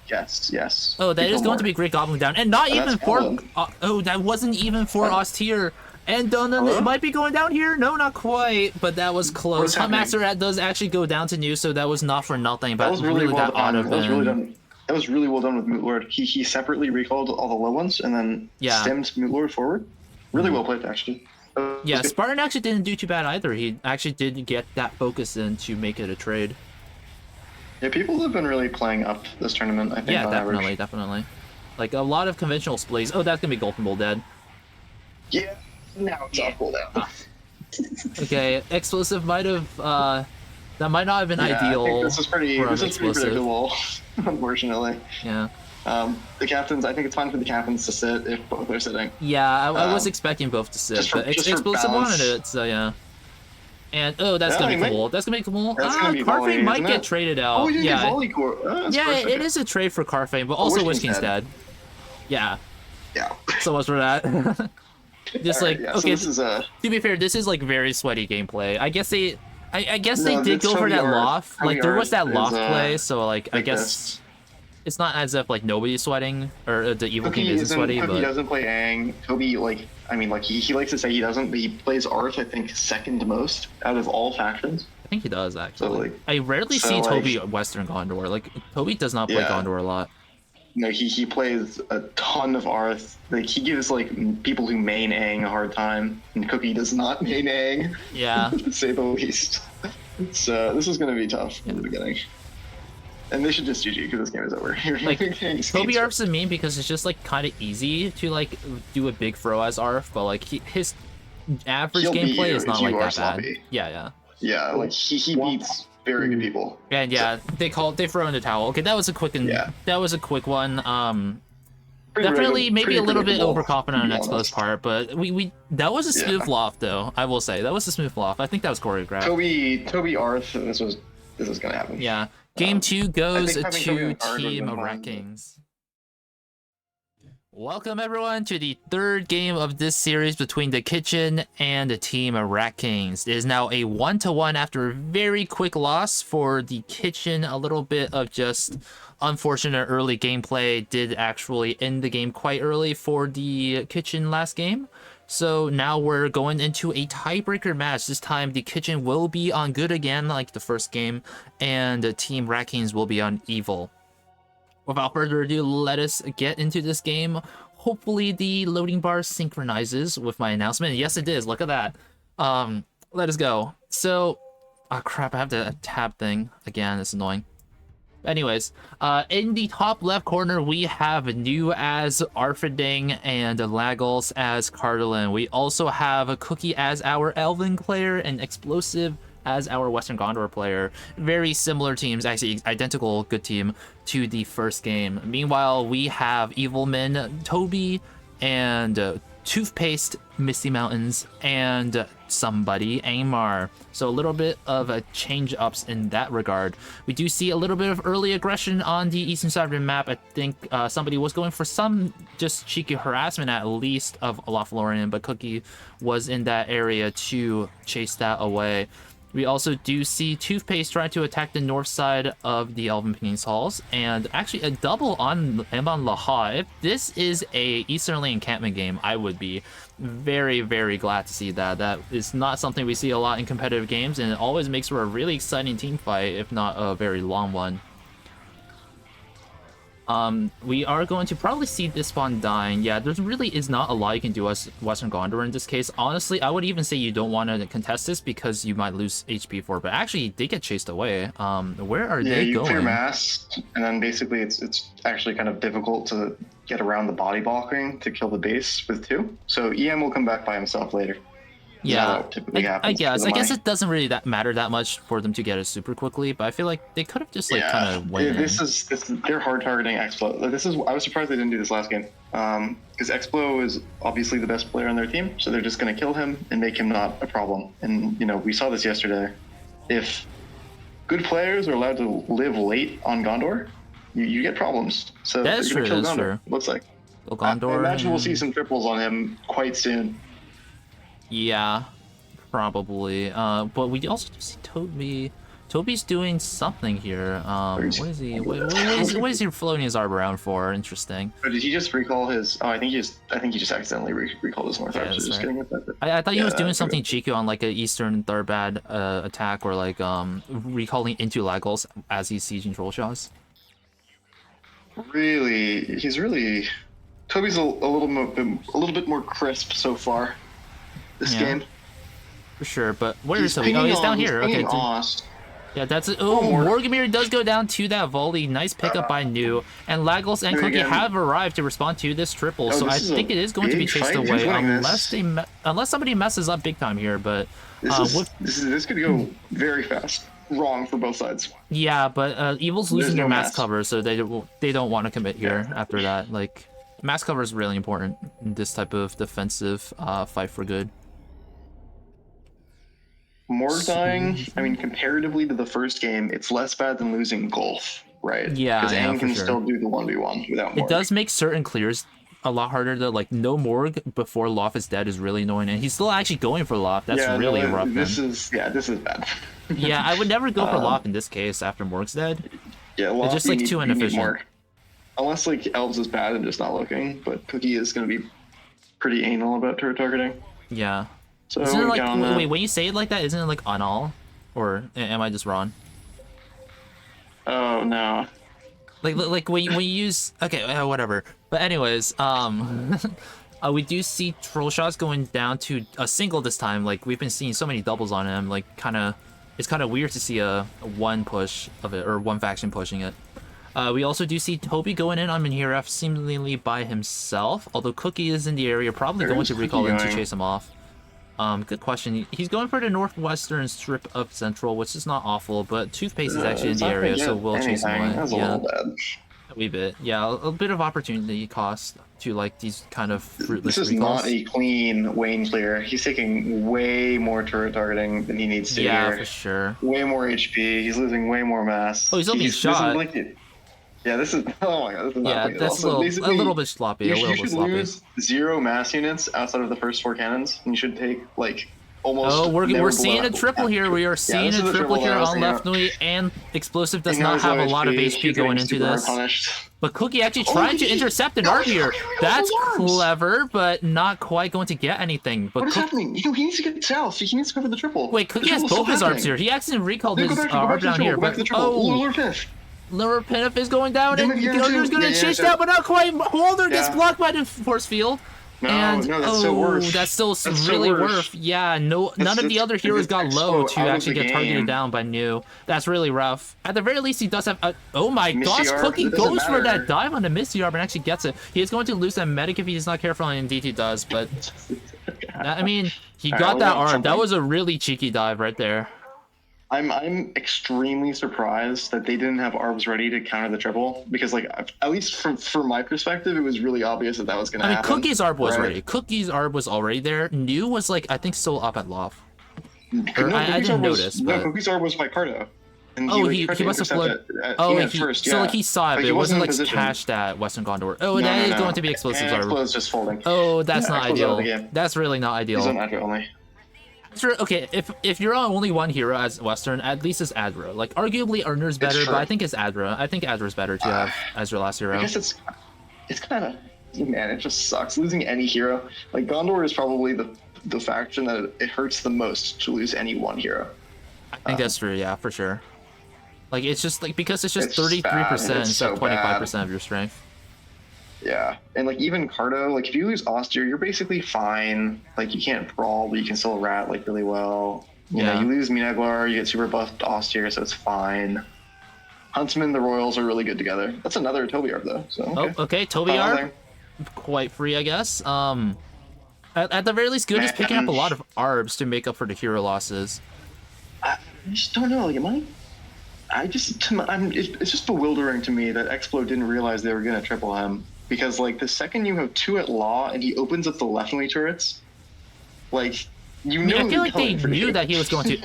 Yes. Oh, that is going to be Great Goblin down, and not even for. That wasn't even for austere. And it might be going down here. No, not quite, but that was close. Huntmaster does actually go down to New, so that was not for nothing. But that was really well done. That was really well done with Mootlord. He separately recalled all the low ones and then stemmed Mootlord forward. Really well played, actually. Yeah, Spartan actually didn't do too bad either. He actually did get that focus in to make it a trade. Yeah, people have been really playing up this tournament, I think. Yeah, definitely. Like a lot of conventional splays. Oh, that's gonna be Golden Bull dead. Yeah, now it's off cooldown. Okay, explosive might have that might not have been ideal. I think this is pretty predictable, unfortunately. Yeah. The captains, I think it's fine for the captains to sit if both are sitting. Yeah, I was expecting both to sit, but explosive wanted it, so yeah. And that's gonna be cool. That's gonna be cool. Carfane might get traded out. Oh, you get Volley Core. It is a trade for Carfane, but also Witch King's dead. Yeah. Yeah. So much for that. Just like yeah, okay. So this is to be fair, this is like very sweaty gameplay. I guess they No, did go for that loft. Like there was that is, loft play, so like I guess this. it's not as if like nobody's sweating or the evil team isn't sweaty. Cookie but doesn't play Aang. Toby he likes to say he doesn't, but he plays Arth I think second most out of all factions. I think he does actually. So, I rarely see Toby Western Gondor. Like Toby does not play Gondor a lot. No, he plays a ton of Arth. Like he gives like people who main Aang a hard time, and Cookie does not main Aang. Yeah. To say the least. So this is gonna be tough in the beginning. And they should just GG because this game is over. Like Toby Arf's a meme because it's just like kind of easy to like do a big throw as Arf, but like his average gameplay is not like that bad. Yeah. Yeah, like he beats very good people. And yeah, they throw in the towel. Okay, that was a quick one. Definitely maybe a little bit overconfident on Expo's part, but we that was a smooth loft though. I will say that was a smooth loft. I think that was choreographed. Toby Arth, this was gonna happen. Yeah. Game 2 goes to Team Ratkings. Welcome everyone to the third game of this series between the Kitchen and the Team Ratkings. It is now a 1-1 after a very quick loss for the Kitchen. A little bit of just unfortunate early gameplay did actually end the game quite early for the Kitchen last game. So now we're going into a tiebreaker match. This time the Kitchen will be on good again like the first game, and the Team Ratkings will be on evil. Without further ado, let us get into this game. Hopefully the loading bar synchronizes with my announcement. Yes, it is. Look at that. Let us go. So, oh crap, I have the tab thing again. It's annoying. Anyways, in the top left corner, we have New as Arfiding and Lagos as Cardalin. We also have a Cookie as our Elven player and Explosive as our Western Gondor player. Very similar teams, actually identical good team to the first game. Meanwhile, we have Evilman, Toby, and Toothpaste, Misty Mountains, and somebody, Aymar. So a little bit of a change-ups in that regard. We do see a little bit of early aggression on the eastern side of the map. I think somebody was going for some just cheeky harassment at least of Lothlorien, but Cookie was in that area to chase that away. We also do see Toothpaste trying to attack the north side of the Elven Ping's Halls, and actually a double on Laha. If this is a Easternly encampment game, I would be very, very glad to see that. That is not something we see a lot in competitive games, and it always makes for a really exciting team fight, if not a very long one. We are going to probably see this spawn dying. Yeah, there really is not a lot you can do as Western Gondor in this case. Honestly, I would even say you don't want to contest this because you might lose HP for it. But actually, they get chased away. Where are they going? You clear mass, and then basically it's actually kind of difficult to get around the body blocking to kill the base with 2. So EM will come back by himself later. Yeah, I guess it doesn't really matter that much for them to get it super quickly, but I feel like they could have just like kind of went they're hard targeting Explo. I was surprised they didn't do this last game, because Explo is obviously the best player on their team, so they're just going to kill him and make him not a problem. And you know, we saw this yesterday. If good players are allowed to live late on Gondor, you get problems. So that's true. That's true. Looks like Gondor. I imagine we'll see some triples on him quite soon. Yeah, probably. But we also see Toby. Toby's doing something here. What is he? What is he floating his arm around for? Interesting. Oh, did he just recall his? Oh, I think he just accidentally recalled his North Arm. Yeah, so just getting it back. I thought he was doing something cheeky on like an Eastern Tharbad attack, or like recalling into Lagos as he's sieging Trollshaws. He's really. Toby's a little bit more crisp so far. This game. For sure, but where is Toby? Oh, he's down here. Okay. Yeah, that's it. Oh, Morgamir does go down to that volley. Nice pickup by New. And Lagos and Cookie have arrived to respond to this triple, so I think it is going to be chased away unless somebody messes up big time here. But this could go very fast. Wrong for both sides. Yeah, but Evil's losing their mass cover, so they don't want to commit here after that. Like, mass cover is really important in this type of defensive fight for good. Morg dying, I mean, comparatively to the first game, it's less bad than losing Golf, right? Yeah, because Aang can still do the 1v1 without Morg. It does make certain clears a lot harder to like no Morg before Loft is dead is really annoying, and he's still actually going for Loft. That's really rough. This is bad. Yeah, I would never go for Loft in this case after Morg's dead. Yeah, Loft, it's just like too inefficient. Unless like Elves is bad and just not looking, but Cookie is gonna be pretty anal about turret targeting. Yeah. So isn't it like wait, when you say it like that, isn't it like on all, or am I just wrong? Oh no. Like when you use whatever. But anyways, we do see troll shots going down to a single this time. Like we've been seeing so many doubles on him. Like it's kind of weird to see a one push of it or one faction pushing it. We also do see Toby going in on Minhiref seemingly by himself. Although Cookie is in the area, probably going to recall in to chase him off. Good question. He's going for the northwestern strip of Central, which is not awful, but Toothpaste is actually in the area, so we'll chase him away. That's a little bad. A wee bit. Yeah, a bit of opportunity cost to like these kind of fruitless recalls. This is not a clean Wayne clear. He's taking way more turret targeting than he needs to. Yeah, here. For sure. Way more HP. He's losing way more mass. Oh, he's still being shot. Yeah, this is. Oh my god, this is not clean. That's a little bit sloppy. You should lose 0 mass units outside of the first 4 cannons, and you should take like almost. Oh, we're seeing a triple here. We are seeing a triple here on left knee, and Explosive does not have a lot of HP going into this. But Cookie actually tried to intercept an art here. That's clever, but not quite going to get anything. But what is happening? He needs to get south. He needs to cover the triple. Wait, Cookie has both his arbs here. He actually recalled his arb down here, but Lower Pinif is going down, and Gilder's going to chase down, but not quite. Holder gets blocked by the force field. No, that's still worse. That's still really worse. Yeah, none of the other heroes got low to actually get targeted down by New. That's really rough. At the very least, he does have a... Oh my gosh, Cookie goes for that dive on the Misty Arb and actually gets it. He is going to lose that medic if he's not careful, and indeed he does, but... I mean, he got that arm. That was a really cheeky dive right there. I'm extremely surprised that they didn't have arbs ready to counter the triple, because like at least from my perspective, it was really obvious that was gonna happen. Cookie's arb was ready. Cookie's arb was already there. New was like I think still up at Loft. I didn't notice. No, Cookie's arb was by Cardo. And he must have flooded. So like he saw it, but it wasn't like cached at Western Gondor. Oh, that is going to be Explosive's arb. Explosive's just folding. Oh, that's not ideal. That's really not ideal. He's on Adra only. Sure, okay, if you're on only one hero as Western, at least it's Adra. Like, arguably, Urner's better, but I think it's Adra. I think Adra's better to have as your last hero. I guess it's kind of... Man, it just sucks. Losing any hero. Like, Gondor is probably the faction that it hurts the most to lose any one hero. I think that's true, yeah, for sure. Like, it's just, like, because it's just 33% instead of 25% of your strength. Yeah, and like even Cardo, like if you lose Austere, you're basically fine. Like you can't brawl, but you can still rat like really well. You know, you lose Minaglar, you get super buffed Austere, so it's fine. Huntsman, the Royals are really good together. That's another Toby Arb though. So okay, Toby Arb, quite free, I guess. At the very least, Good is picking up a lot of Arbs to make up for the hero losses. I just don't know. Like, it's just bewildering to me that Explo didn't realize they were gonna triple him. Because, like, the second you have 2 at Law and he opens up the left-wing turrets, like, you know... I feel like they knew that he was going to...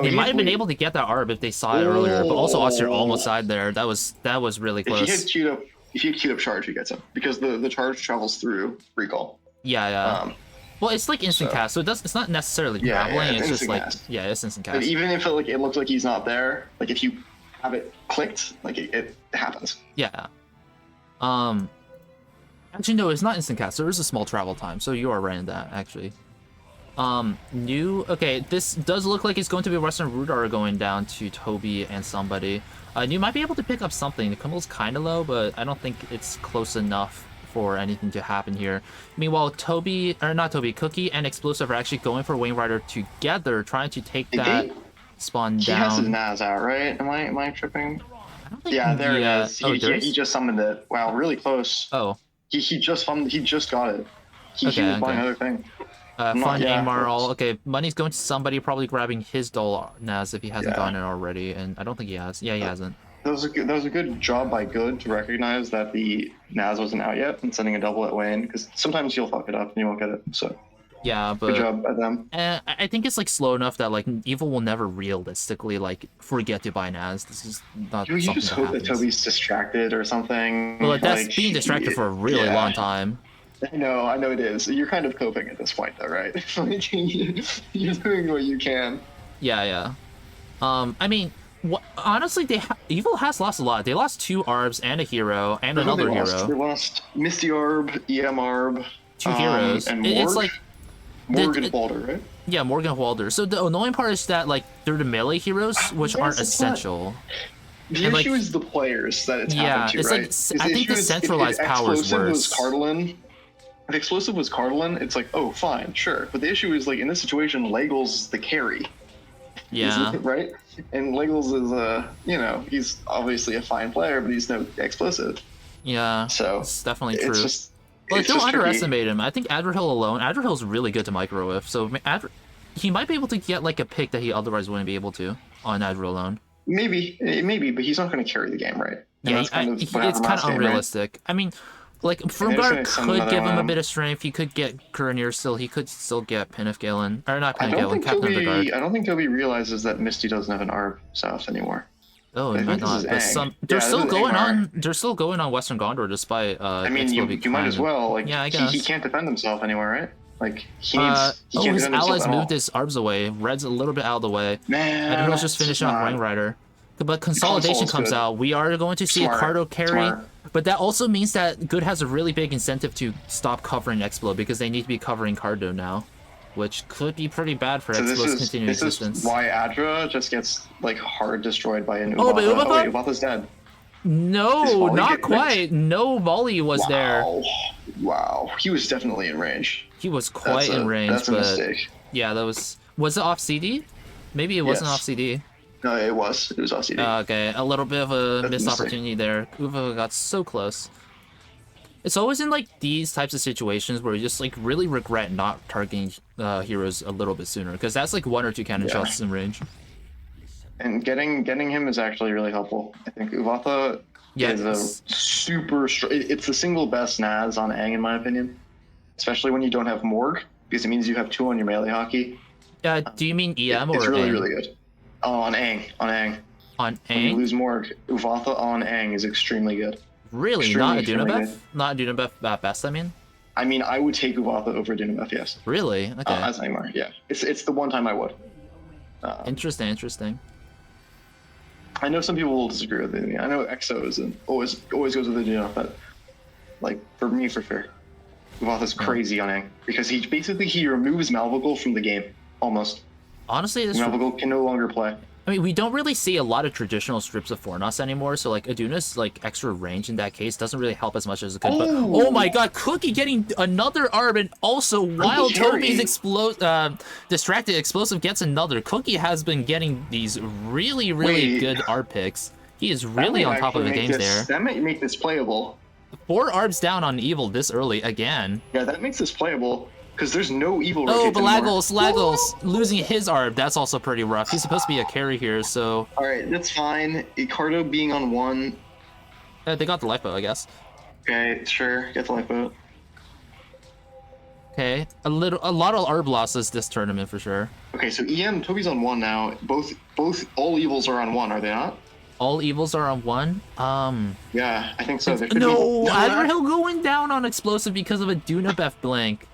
they might have been able to get that Arb if they saw it earlier, but also Austere almost died there. That was really close. If he had queued up Charge, he gets him. Because the Charge travels through Recall. Yeah. Well, it's like instant cast, so it's not necessarily traveling, it's just like... Cast. Yeah, it's instant cast. But even if it looks like he's not there, like, if you have it clicked, like, it happens. Yeah. Actually, no, it's not instant cast. There is a small travel time, so you are right in that, actually. Okay, this does look like it's going to be Western Rudar going down to Toby and somebody. You might be able to pick up something. The Kummel's kind of low, but I don't think it's close enough for anything to happen here. Meanwhile, Cookie and Explosive are actually going for Wayne Rider together, trying to take that spawn down. He has his Naz out, right? Am I tripping? Yeah, there it is. He just summoned it. Wow, really close. Oh. He just got it. He was buying another thing. Fun Amar all. Okay, money's going to somebody, probably grabbing his Dol Naz if he hasn't gotten it already, and I don't think he has. Yeah, he hasn't. That was a good job by Good to recognize that the Naz wasn't out yet and sending a double at Wayne, because sometimes you'll fuck it up and you won't get it. So. Yeah, but good job by them. I think it's like slow enough that like Evil will never realistically like forget to buy Naz. This is not You something just that hope happens. that Toby's distracted or something. Well, that's like, being distracted for a really long time. I know it is. You're kind of coping at this point, though, right? You're doing what you can. Yeah. I mean, honestly, Evil has lost a lot. They lost 2 Arbs and a hero and another hero. They lost Misty Arb, EM Arb, 2 heroes. and Morg. It's like Morg and Walder, right? Yeah, Morgan and Walder. So the annoying part is that like they're the melee heroes, which aren't essential. The issue is the players that it's happened to, it's right? like I think the centralized power is worse. If Explosive was Cardalin, it's like, oh, fine, sure. But the issue is, like, in this situation, Legals is the carry. Yeah. Right? And Legals is, he's obviously a fine player, but he's no Explosive. Yeah, so it's definitely true. But don't underestimate him. I think Adderhill alone, Adderhill's really good to micro with, so he might be able to get, like, a pick that he otherwise wouldn't be able to on Adderhill alone. Maybe, but he's not going to carry the game, right? Yeah, it's kind of unrealistic. Right? I mean, like, Firmguard could give him a bit of strength. He could get Kuranir still. He could still get Pinif Galen. Or not Pinif Galen, Captain of the Guard. I don't think Toby realizes that Misty doesn't have an Arb South anymore. Oh, it might not. They're still going on. They're still going on Western Gondor despite. I mean, you might as well. Like, yeah, I guess. He can't defend himself anywhere, right? Like, he needs. He can't his allies moved his Arbs away. Red's a little bit out of the way. Man, Adderhill's just finishing off Ring Rider. But Consolidation comes out. We are going to see a Cardo carry. But that also means that Good has a really big incentive to stop covering Explode because they need to be covering Cardo now, which could be pretty bad for Explode's continued existence. This is why Adra just gets like hard destroyed by an Uvatha. Oh, but Uvatha? Oh, wait, Uvatha's dead. No, not quite. No volley was there. Wow, he was definitely in range. He was quite in range. That's a mistake. Yeah, that was. Was it off CD? Maybe it wasn't off CD. No, it was. It was off CD. Okay, a little bit of a missed opportunity there. Uva got so close. It's always in like these types of situations where you just like really regret not targeting heroes a little bit sooner, because that's like 1 or 2 cannon shots in range. And getting him is actually really helpful. I think Uvatha is a super. It's the single best Naz on Aang in my opinion, especially when you don't have Morg, because it means you have 2 on your melee hockey. Do you mean EM or It's really Aang? really good. Oh, on Aang. On Aang. When you lose Morg, Uvatha on Aang is extremely good. Really? Not Adunabeth? Not Adunabeth at best, I mean? I mean, I would take Uvatha over Adunabeth, yes. Really? Okay. As Neymar, yeah. It's the one time I would. Interesting. I know some people will disagree with me. I know EXO always goes with Adunabeth, but like, for me, for sure. Uvatha's crazy on Aang, because he removes Malvagul from the game, almost. Honestly, Malvagul can no longer play. I mean, we don't really see a lot of traditional strips of Fornos anymore, so like Aduna's like extra range in that case doesn't really help as much as it could. But oh my god, Cookie getting another Arb, and also while Toby's distracted, Explosive gets another. Cookie has been getting these really good Arb picks. He is really on top of the game there. That might make this playable. 4 Arbs down on Evil this early again. Yeah, that makes this playable. Because there's no evil rotates Lagos losing his Arb. That's also pretty rough. He's supposed to be a carry here, so... Alright, that's fine. Icardo being on 1... they got the lifeboat, I guess. Okay, sure. Get the lifeboat. Okay, a lot of Arb losses this tournament for sure. Okay, so Toby's on 1 now. All evils are on 1, are they not? All evils are on 1? Yeah, I think so. No, Adderhill going down on Explosive because of a Dunabeth blank.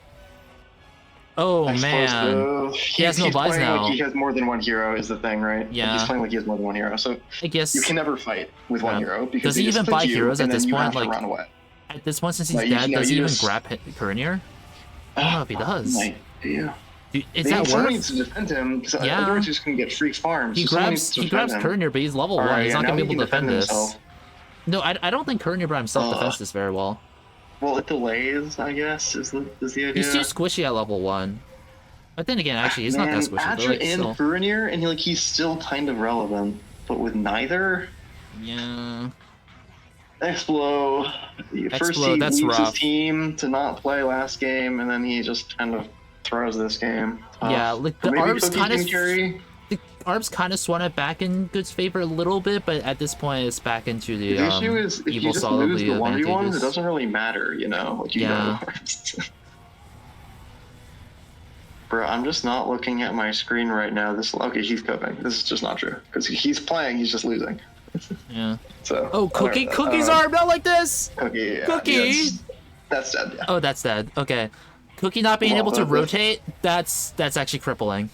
Oh man, he has no buys now. Like he has more than 1 hero is the thing, right? Yeah. Like he's playing like he has more than 1 hero, so I guess you can never fight with 1 hero. Because does he even buy heroes at this point? Like at this point, since he's dead, does he even grab Kuranir? I don't know if he does. Yeah. Is that someone needs to defend him, because otherwise he's just gonna get free farms. He grabs Kuranir, but he's level 1. He's not gonna be able to defend this. No, I don't think Kuranir by himself defends this very well. Well, it delays, I guess, is the idea. He's too squishy at level 1. But then again, actually, he's not that squishy. Adra and Kuranir, and he's still kind of relevant, but with neither. Yeah. Explo. First he leaves his team to not play last game, and then he just kind of throws this game. Yeah, like the Arbs kind of swung it back in Good's favor a little bit, but at this point it's back into the issue is if you just lose the 1v1s, it doesn't really matter, what you know. Bro, I'm just not looking at my screen right now. Okay, he's coping. This is just not true. Because he's playing, he's just losing. Yeah. So. Oh, Cookie's arm, not like this! Cookie, yeah. Cookie! Yeah, that's dead, yeah. Oh, that's dead. Okay. Cookie not being able to rotate, that's actually crippling.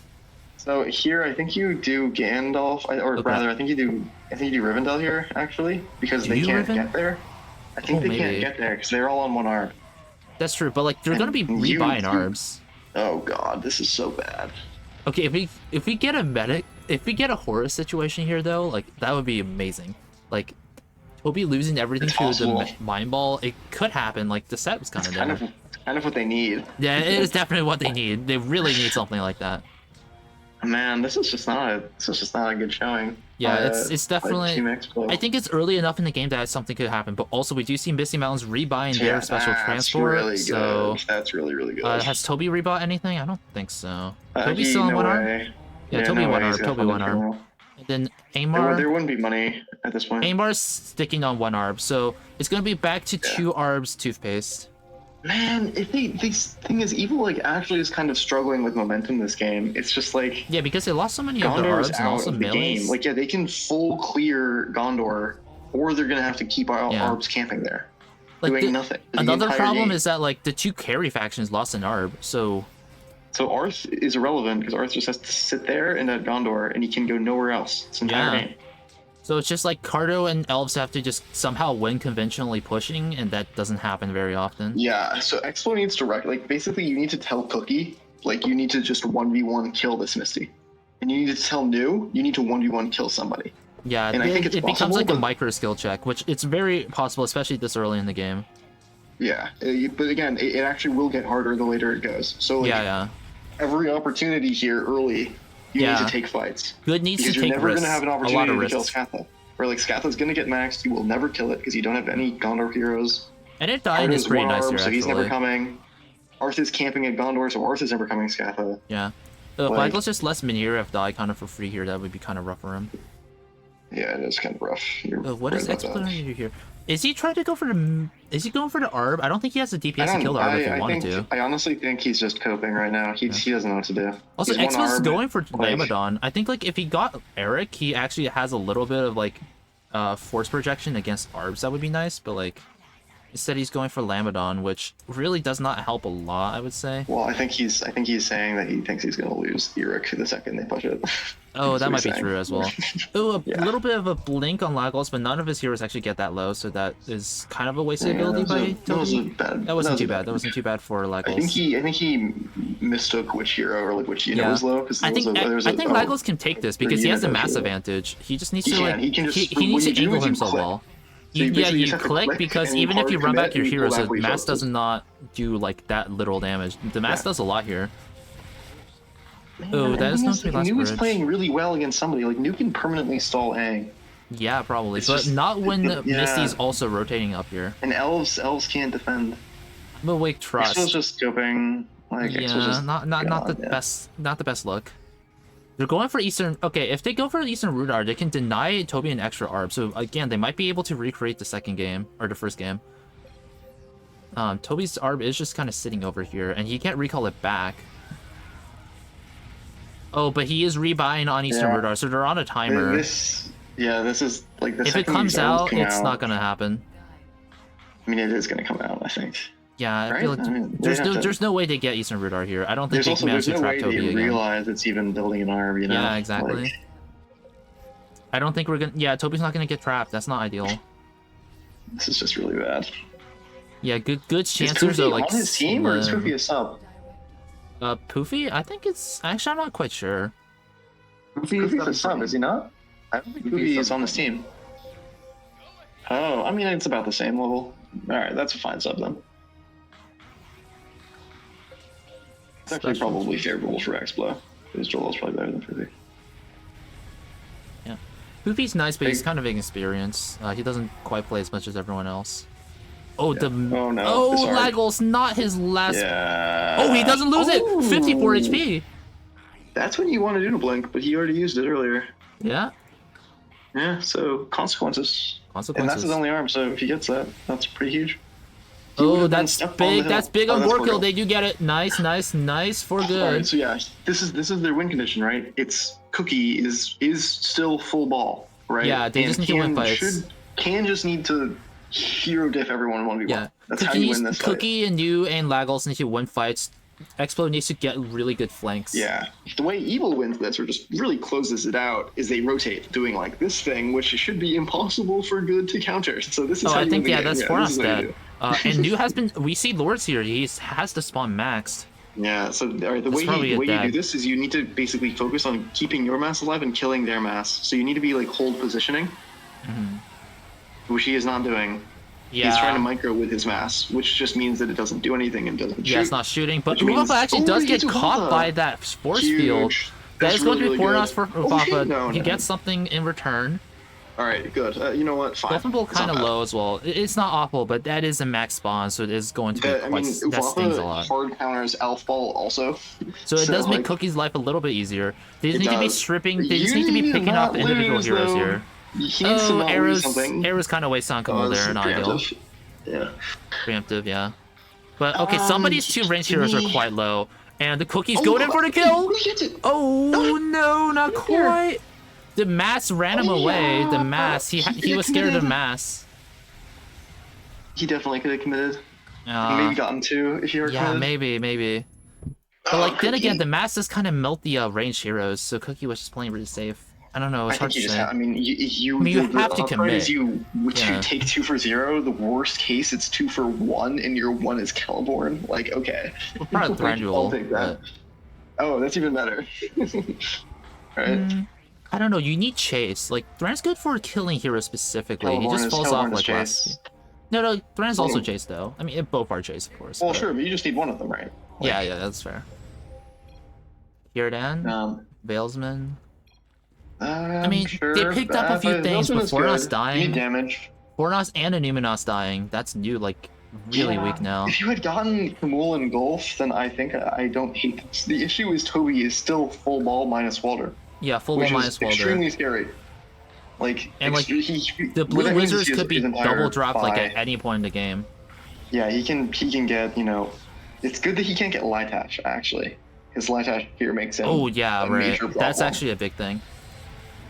So here, I think you do Gandalf, rather, I think you do Rivendell here, actually, because they can't get there. I think they can't get there, because they're all on one arm. That's true, but like, they're gonna be rebuying arbs. Oh god, this is so bad. Okay, if we get a medic, if we get a horror situation here though, like that would be amazing. Like Toby losing everything to the mind ball, it could happen. Like the set was kind of there. Kind of what they need. Yeah, it is definitely what they need. They really need something like that. Man, this is just not a good showing. Yeah, it's definitely. I think it's early enough in the game that something could happen, but also we do see Misty Mountains rebuying their special transport. Really so good. That's really good. Has Toby rebought anything? I don't think so. Toby's still on one arm. Yeah, Toby one arm. Toby one arm. And then Amar. There wouldn't be money at this point. Amar's sticking on one arb, so it's gonna be back to 2 arbs toothpaste. Man, this thing is, Evil like actually is kind of struggling with momentum this game. It's just like because they lost so many of their arbs and also melees. Like they can full clear Gondor, or they're gonna have to keep our arbs camping there, like doing nothing. Another problem is that like the 2 carry factions lost an arb, so Arth is irrelevant because Arth just has to sit there in that Gondor and he can go nowhere else. It's entire game. So it's just like Cardo and Elves have to just somehow win conventionally pushing, and that doesn't happen very often. Yeah, so Expo needs to basically you need to tell Cookie, like you need to just 1v1 kill this Misty. And you need to tell New, you need to 1v1 kill somebody. Yeah, and I think it becomes like a micro skill check, which it's very possible, especially this early in the game. Yeah, but again, it actually will get harder the later it goes. So like, every opportunity here early, you need to take fights. Good needs to take risks. Because you're never going to have an opportunity to kill Scatha. Or like Scatha's going to get maxed, you will never kill it because you don't have any Gondor heroes. And it dying is pretty nice here, so he's never coming. Arth is camping at Gondor, so Arth is never coming Scatha. Yeah. If let's just let Miniref die kind of for free here, that would be kind of rough for him. Yeah, it is kind of rough. What is Explorer going to do here? Is he trying to go for the? Is he going for the Arb? I don't think he has the DPS to kill the Arb if he wanted to. I honestly think he's just coping right now. He doesn't know what to do. Also, Expo's going for Lamadon. I think like if he got Eric, he actually has a little bit of like force projection against Arbs. That would be nice, but like instead he's going for Lamadon, which really does not help a lot, I would say. Well, I think he's saying that he thinks he's going to lose Eric the second they push it. Oh, that might be true as well. Oh, a little bit of a blink on Lagos, but none of his heroes actually get that low, so that is kind of a wasted ability by Toby. That wasn't too bad. That wasn't too bad for Lagos. I think he mistook which hero or like which unit was low. I think Lagos can take this because he has the mass advantage. He just needs to like he needs to angle himself well. You click because even if you run back your heroes, the mass does not do like that little damage. The mass does a lot here. Man, that is not like, New is playing really well against somebody. Like New can permanently stall Aang. Yeah, probably, but not when Misty's also rotating up here. And elves can't defend. But Wake Trust. Exo's just scoping. Like, not the best look. They're going for Eastern. Okay, if they go for Eastern Rudar, they can deny Toby an extra ARB. So again, they might be able to recreate the second game or the first game. Toby's ARB is just kind of sitting over here, and he can't recall it back. Oh, but he is rebuying on Eastern Rudar, so they're on a timer. This is like the if it comes out, it's not gonna happen. I mean, it is gonna come out, I think. Yeah, I feel like there's no way they get Eastern Rudar here. I don't think they can manage to trap Toby again. There's no way they realize it's even building an arm, you know? Yeah, exactly. Like... I don't think we're gonna. Yeah, Toby's not gonna get trapped. That's not ideal. This is just really bad. Yeah, good chances are like. Is on his team or is Poofy a sub? Poofy? I think it's actually I'm not quite sure. Poofy's a sub, is he not? I don't think Poofy is on this team. Oh, I mean it's about the same level. All right, that's a fine sub then. It's actually probably favorable for Explo, because Joel's probably better than Poofy. Yeah, Poofy's nice, but he's kind of inexperienced. He doesn't quite play as much as everyone else. Oh, Lagos, not his last. Yeah. Oh, he doesn't lose it. 54 HP. That's when you want to do the blink, but he already used it earlier. Yeah. Yeah. So consequences. And that's his only arm. So if he gets that, that's pretty huge. Oh, that's big. That's big on board kill. They do get it. Nice, nice, nice for good. All right, so yeah, this is their win condition, right? It's Cookie is still full ball, right? Yeah, they just need to win fights. Can just need to hero diff everyone in 1v1. Yeah, that's how you win this fight. Cookie and you and Lagos need to win fights. Expo needs to get really good flanks. Yeah, the way Evil wins this, or just really closes it out, is they rotate, doing like this thing, which should be impossible for Good to counter. So this is how I think you win that's for us dead. And New has been. We see Lords here. He has to spawn maxed. Yeah. So the way you do this is you need to basically focus on keeping your mass alive and killing their mass. So you need to be like hold positioning, which he is not doing. Yeah. He's trying to micro with his mass, which just means that it doesn't do anything and doesn't shoot. Yeah, it's not shooting, but Uvafa actually does get caught by that force field. That is going to be Pornos for Uvafa. He gets something in return. Alright, good. You know what? Fine. Buffing Bowl kind of low as well. It's not awful, but that is a max spawn, so it is going to be that stings a lot. Hard counters Elf Ball also. So it does make Cookie's life a little bit easier. They just need to be stripping, they just need to be picking up individual heroes here. Arrow's kind of waste on Kamal there, not ideal. Yeah. Preemptive, yeah. But okay, somebody's two range heroes are quite low, and the Cookie's going in for the kill. Oh no, not quite. The mass ran him away. The mass, he was scared of the mass. He definitely could have committed. Maybe gotten two if you were committed. Yeah, maybe. But like then again, the mass does kind of melt the range heroes, so Cookie was just playing really safe. I don't know. It's hard to say. You have to commit. You take 2 for 0. The worst case, it's 2 for 1, and your 1 is Caliborn. Like, okay. Probably Thranduil. I'll take that. Oh, that's even better. Right. I don't know. You need chase. Like Thran's good for killing heroes specifically. He just falls off like last. No, Thran's also chase though. I mean, both are chase, of course. Well, sure, but you just need one of them, right? Yeah, that's fair. Hirdan, Veilsman. I mean, they picked up a few things, but Fornos dying. Damage. Fornos and Anuminos dying. That's new, like, really weak now. If you had gotten Kamul and Golf, then I think I don't hate this. The issue is Toby is still full ball minus Walder. Yeah, full ball minus Walder. Extremely scary. Like, and the Blue Wizards could be double dropped like at any point in the game. Yeah, he can get, it's good that he can't get Litash, actually. His Litash here makes him right. That's actually a big thing.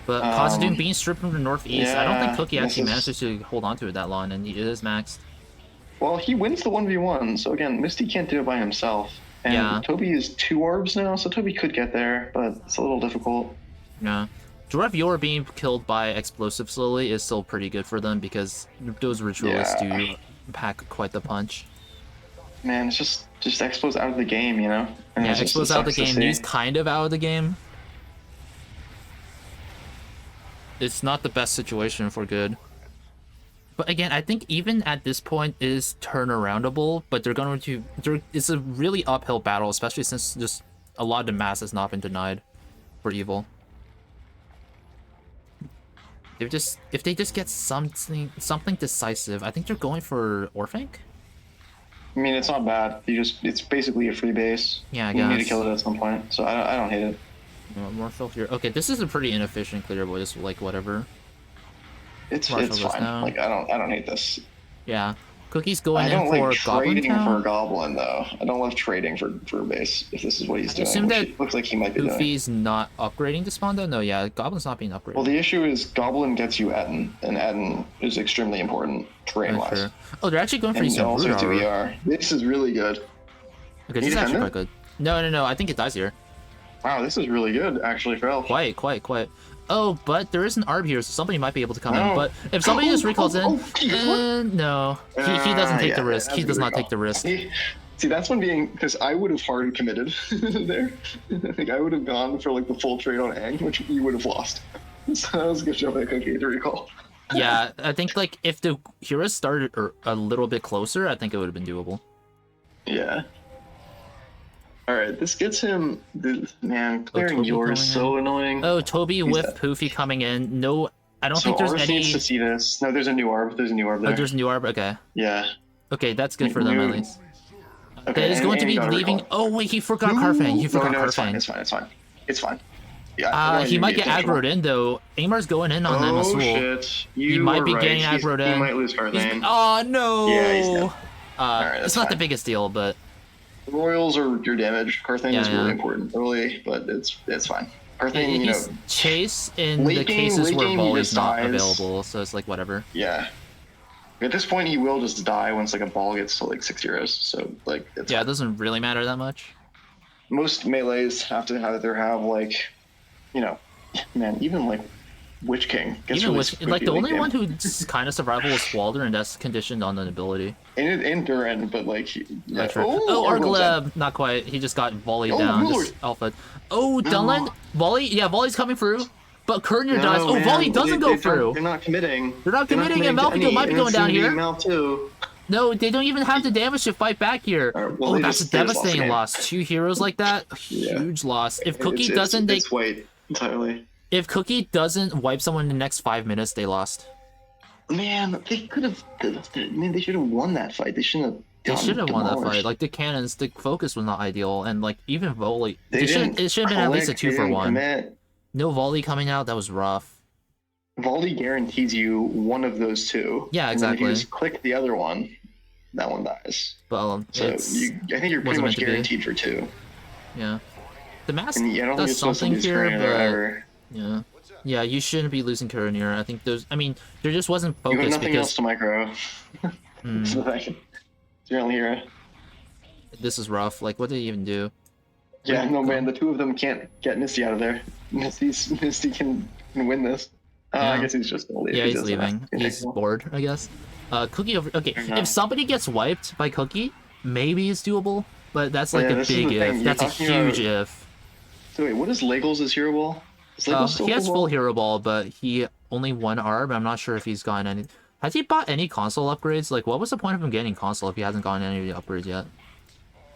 But Khazad-dûm being stripped from the northeast, I don't think Cookie actually manages to hold on to it that long, and he is maxed. Well, he wins the 1v1, so again, Misty can't do it by himself. And Toby is 2 orbs now, so Toby could get there, but it's a little difficult. Yeah. Dwarf being killed by explosive slowly is still pretty good for them, because those ritualists do pack quite the punch. Man, it's just Expo's out of the game, And Expo's out of the game. He's kind of out of the game. It's not the best situation for Good. But again, I think even at this point it is turnaroundable, but it's a really uphill battle, especially since just a lot of the mass has not been denied for Evil. If they just get something decisive, I think they're going for Orphank? I mean, it's not bad. It's basically a free base. Yeah, I guess. You need to kill it at some point, so I don't hate it. More fill here. Okay, this is a pretty inefficient clear, but just like whatever. It's fine. Down. Like I don't hate this. Yeah, Cookie's going in for Goblin. I don't like trading for Goblin though. I don't love trading for base if this is what he's doing. Assume that looks like he might be doing. Goofy's not upgrading to spawn though. No, yeah, Goblin's not being upgraded. Well, the issue is Goblin gets you Etten, and Etten is extremely important terrain-wise. Sure. Oh, they're actually going for using also to ER. This is really good. Okay, this is actually quite good. No, I think it dies here. Wow, this is really good, actually, for Elf. Quite. Oh, but there is an ARB here, so somebody might be able to come in. But if somebody just recalls in, no. He doesn't take the risk. He does not take the risk. See, that's one being, because I would have hard committed there. Like, I would have gone for, like, the full trade on Ang, which you would have lost. So that was a good job by Cookie to recall. Yeah, I think, like, if the heroes started a little bit closer, I think it would have been doable. Yeah. Alright, this gets him... Man, clearing yours is so annoying. Oh, Toby with Poofy coming in. No, I don't think there's any... needs to see this. No, there's a new Arb. There's a new Arb there. Oh, there's a new Arb? Okay. Yeah. Okay, that's good for them, at least. Okay, that is going to be leaving... Oh, wait, he forgot Carfang. He forgot Carfang. It's fine. Yeah, he might get aggroed in, though. Ingmar's going in on them as well. Shit. He might be getting aggroed in. He might lose Carfang. Oh, no! Yeah, he's dead. Alright, it's not fine. the biggest deal, but Royals are your damage. Carthane is really important early, but it's fine. Carthane, you know, chase in the cases where volley's not available, so it's like whatever. Yeah. At this point, he will just die once like a ball gets to like 6 heroes. So like, it's yeah, it doesn't really matter that much. Most melees have to either have like, you know, man, even like Witch King gets even really like the only one who's kind of survivable is Swalder, and that's conditioned on an ability. And Duran, but like, yeah, true. Argleb, not quite. He just got volleyed down. Just alpha. Oh, Dunland, volley. Yeah, volley's coming through. But Courtier dies. Oh, volley doesn't go through. They're not committing. They're not committing, and Malfield might be going down here. Too. No, they don't even have the damage to fight back here. Oh, that's a devastating loss. 2 heroes like that, huge loss. If Cookie doesn't, it's white entirely. If Cookie doesn't wipe someone in the next 5 minutes, they lost. Man, they could have. Man, they should have won that fight. They shouldn't have. They should have won that fight. Like the cannons, the focus was not ideal, and like even volley, it should have been at least a 2-for-1. No volley coming out. That was rough. Volley guarantees you one of those two. Yeah, exactly. And if you just click the other one, that one dies. Well, so I think you're pretty much guaranteed for 2. Yeah. The mask does something here, but yeah, you shouldn't be losing Courtier. I think there just wasn't focus. You have nothing else to micro. So you're only hero. This is rough. Like, what did he even do? Yeah, no man, the 2 of them can't get Misty out of there. Misty can win this. I guess he's just gonna leave. Yeah, he's leaving. He's bored, I guess. Cookie over. Okay, if somebody gets wiped by Cookie, maybe it's doable, but that's like a big if. That's a huge if. So wait, what is Legos' hero ball? He has full hero ball, but he only 1 ARB. I'm not sure if he's gotten any. Has he bought any console upgrades? Like, what was the point of him getting console if he hasn't gotten any of the upgrades yet?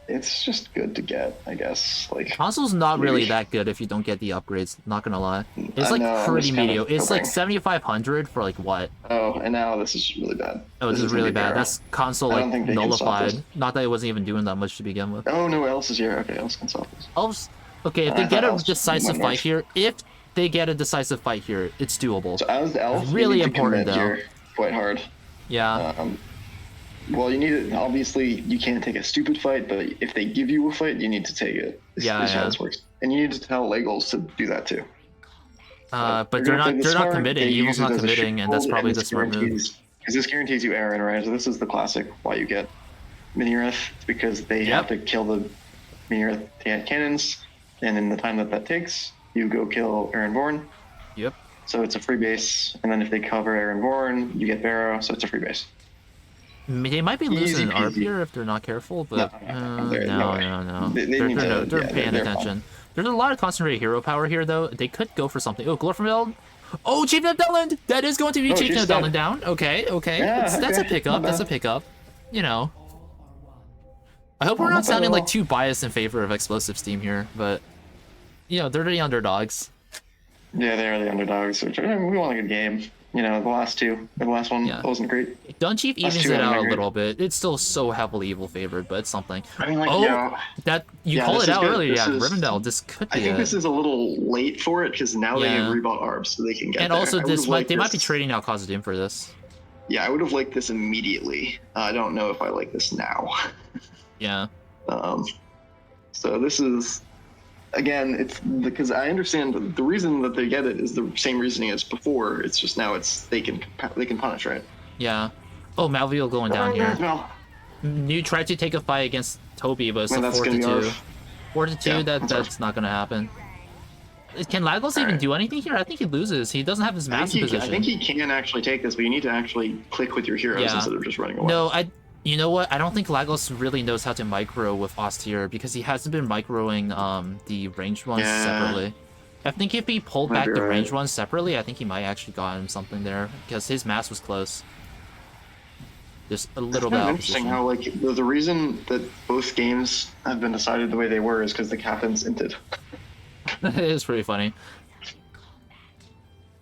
It's just good to get, I guess. Like console's not really that good if you don't get the upgrades. Not gonna lie, it's like pretty mediocre. It's like 7,500 for like what? Oh, and now this is really bad. Oh, this is really bad. That's console like nullified. Not that it wasn't even doing that much to begin with. Oh no, Elves is here. Okay, Elves can solve this. Elves. Okay, if they get a decisive fight here, it's doable. So as the Elf, really important though. Quite hard. Yeah. Well, you need it. Obviously, you can't take a stupid fight, but if they give you a fight, you need to take it. This is how this works. And you need to tell Legos to do that too. But they're not committing. Evil's not committing, and that's probably the smart move. Because this guarantees you Aaron, right? So this is the classic why you get Mini-Earth, because they have to kill the Mini-Earth cannons, and in the time that takes, you go kill Aaron Born. Yep. So it's a free base, and then if they cover Aaron Born, you get Barrow, so it's a free base. They might be losing an ARP here if they're not careful, but no. They're paying attention. There's a lot of concentrated hero power here, though. They could go for something. Oh, Galore from Bell. Oh, Chief Nebdelland! That is going to be Chief Nebdelland down. Okay. Yeah, that's a pickup. That's a pickup. You know. I hope we're not sounding like too biased in favor of Explosive Steam here, but you know, they're the underdogs. Yeah, they are the underdogs. Which, we want a good game. You know, the last one wasn't great. Dunchief evens it out a little bit. It's still so heavily evil favored, but it's something. I mean, like, that you called it out earlier. Rivendell. This could be. I think this is a little late for it because now they have rebought ARBs, so they can get. And there. Also, they might be trading out Khazad-dûm for this. Yeah, I would have liked this immediately. I don't know if I like this now. Yeah. So this is. Again, it's because I understand the reason that they get it is the same reasoning as before. It's just now they can punish, right? Yeah. Oh, Malveal going down here. No. You tried to take a fight against Toby, but it's a 4-2. 4-2. That's not gonna happen. Can Lagos even do anything here? I think he loses. He doesn't have his massive position. I think he can actually take this, but you need to actually click with your heroes instead of just running away. No, you know what? I don't think Lagos really knows how to micro with Austere because he hasn't been microing the ranged ones separately. I think if he pulled back the ranged ones separately, I think he might actually got him something there because his mass was close. Just a little bit. Interesting how like the reason that both games have been decided the way they were is because the captains inted. It is pretty funny.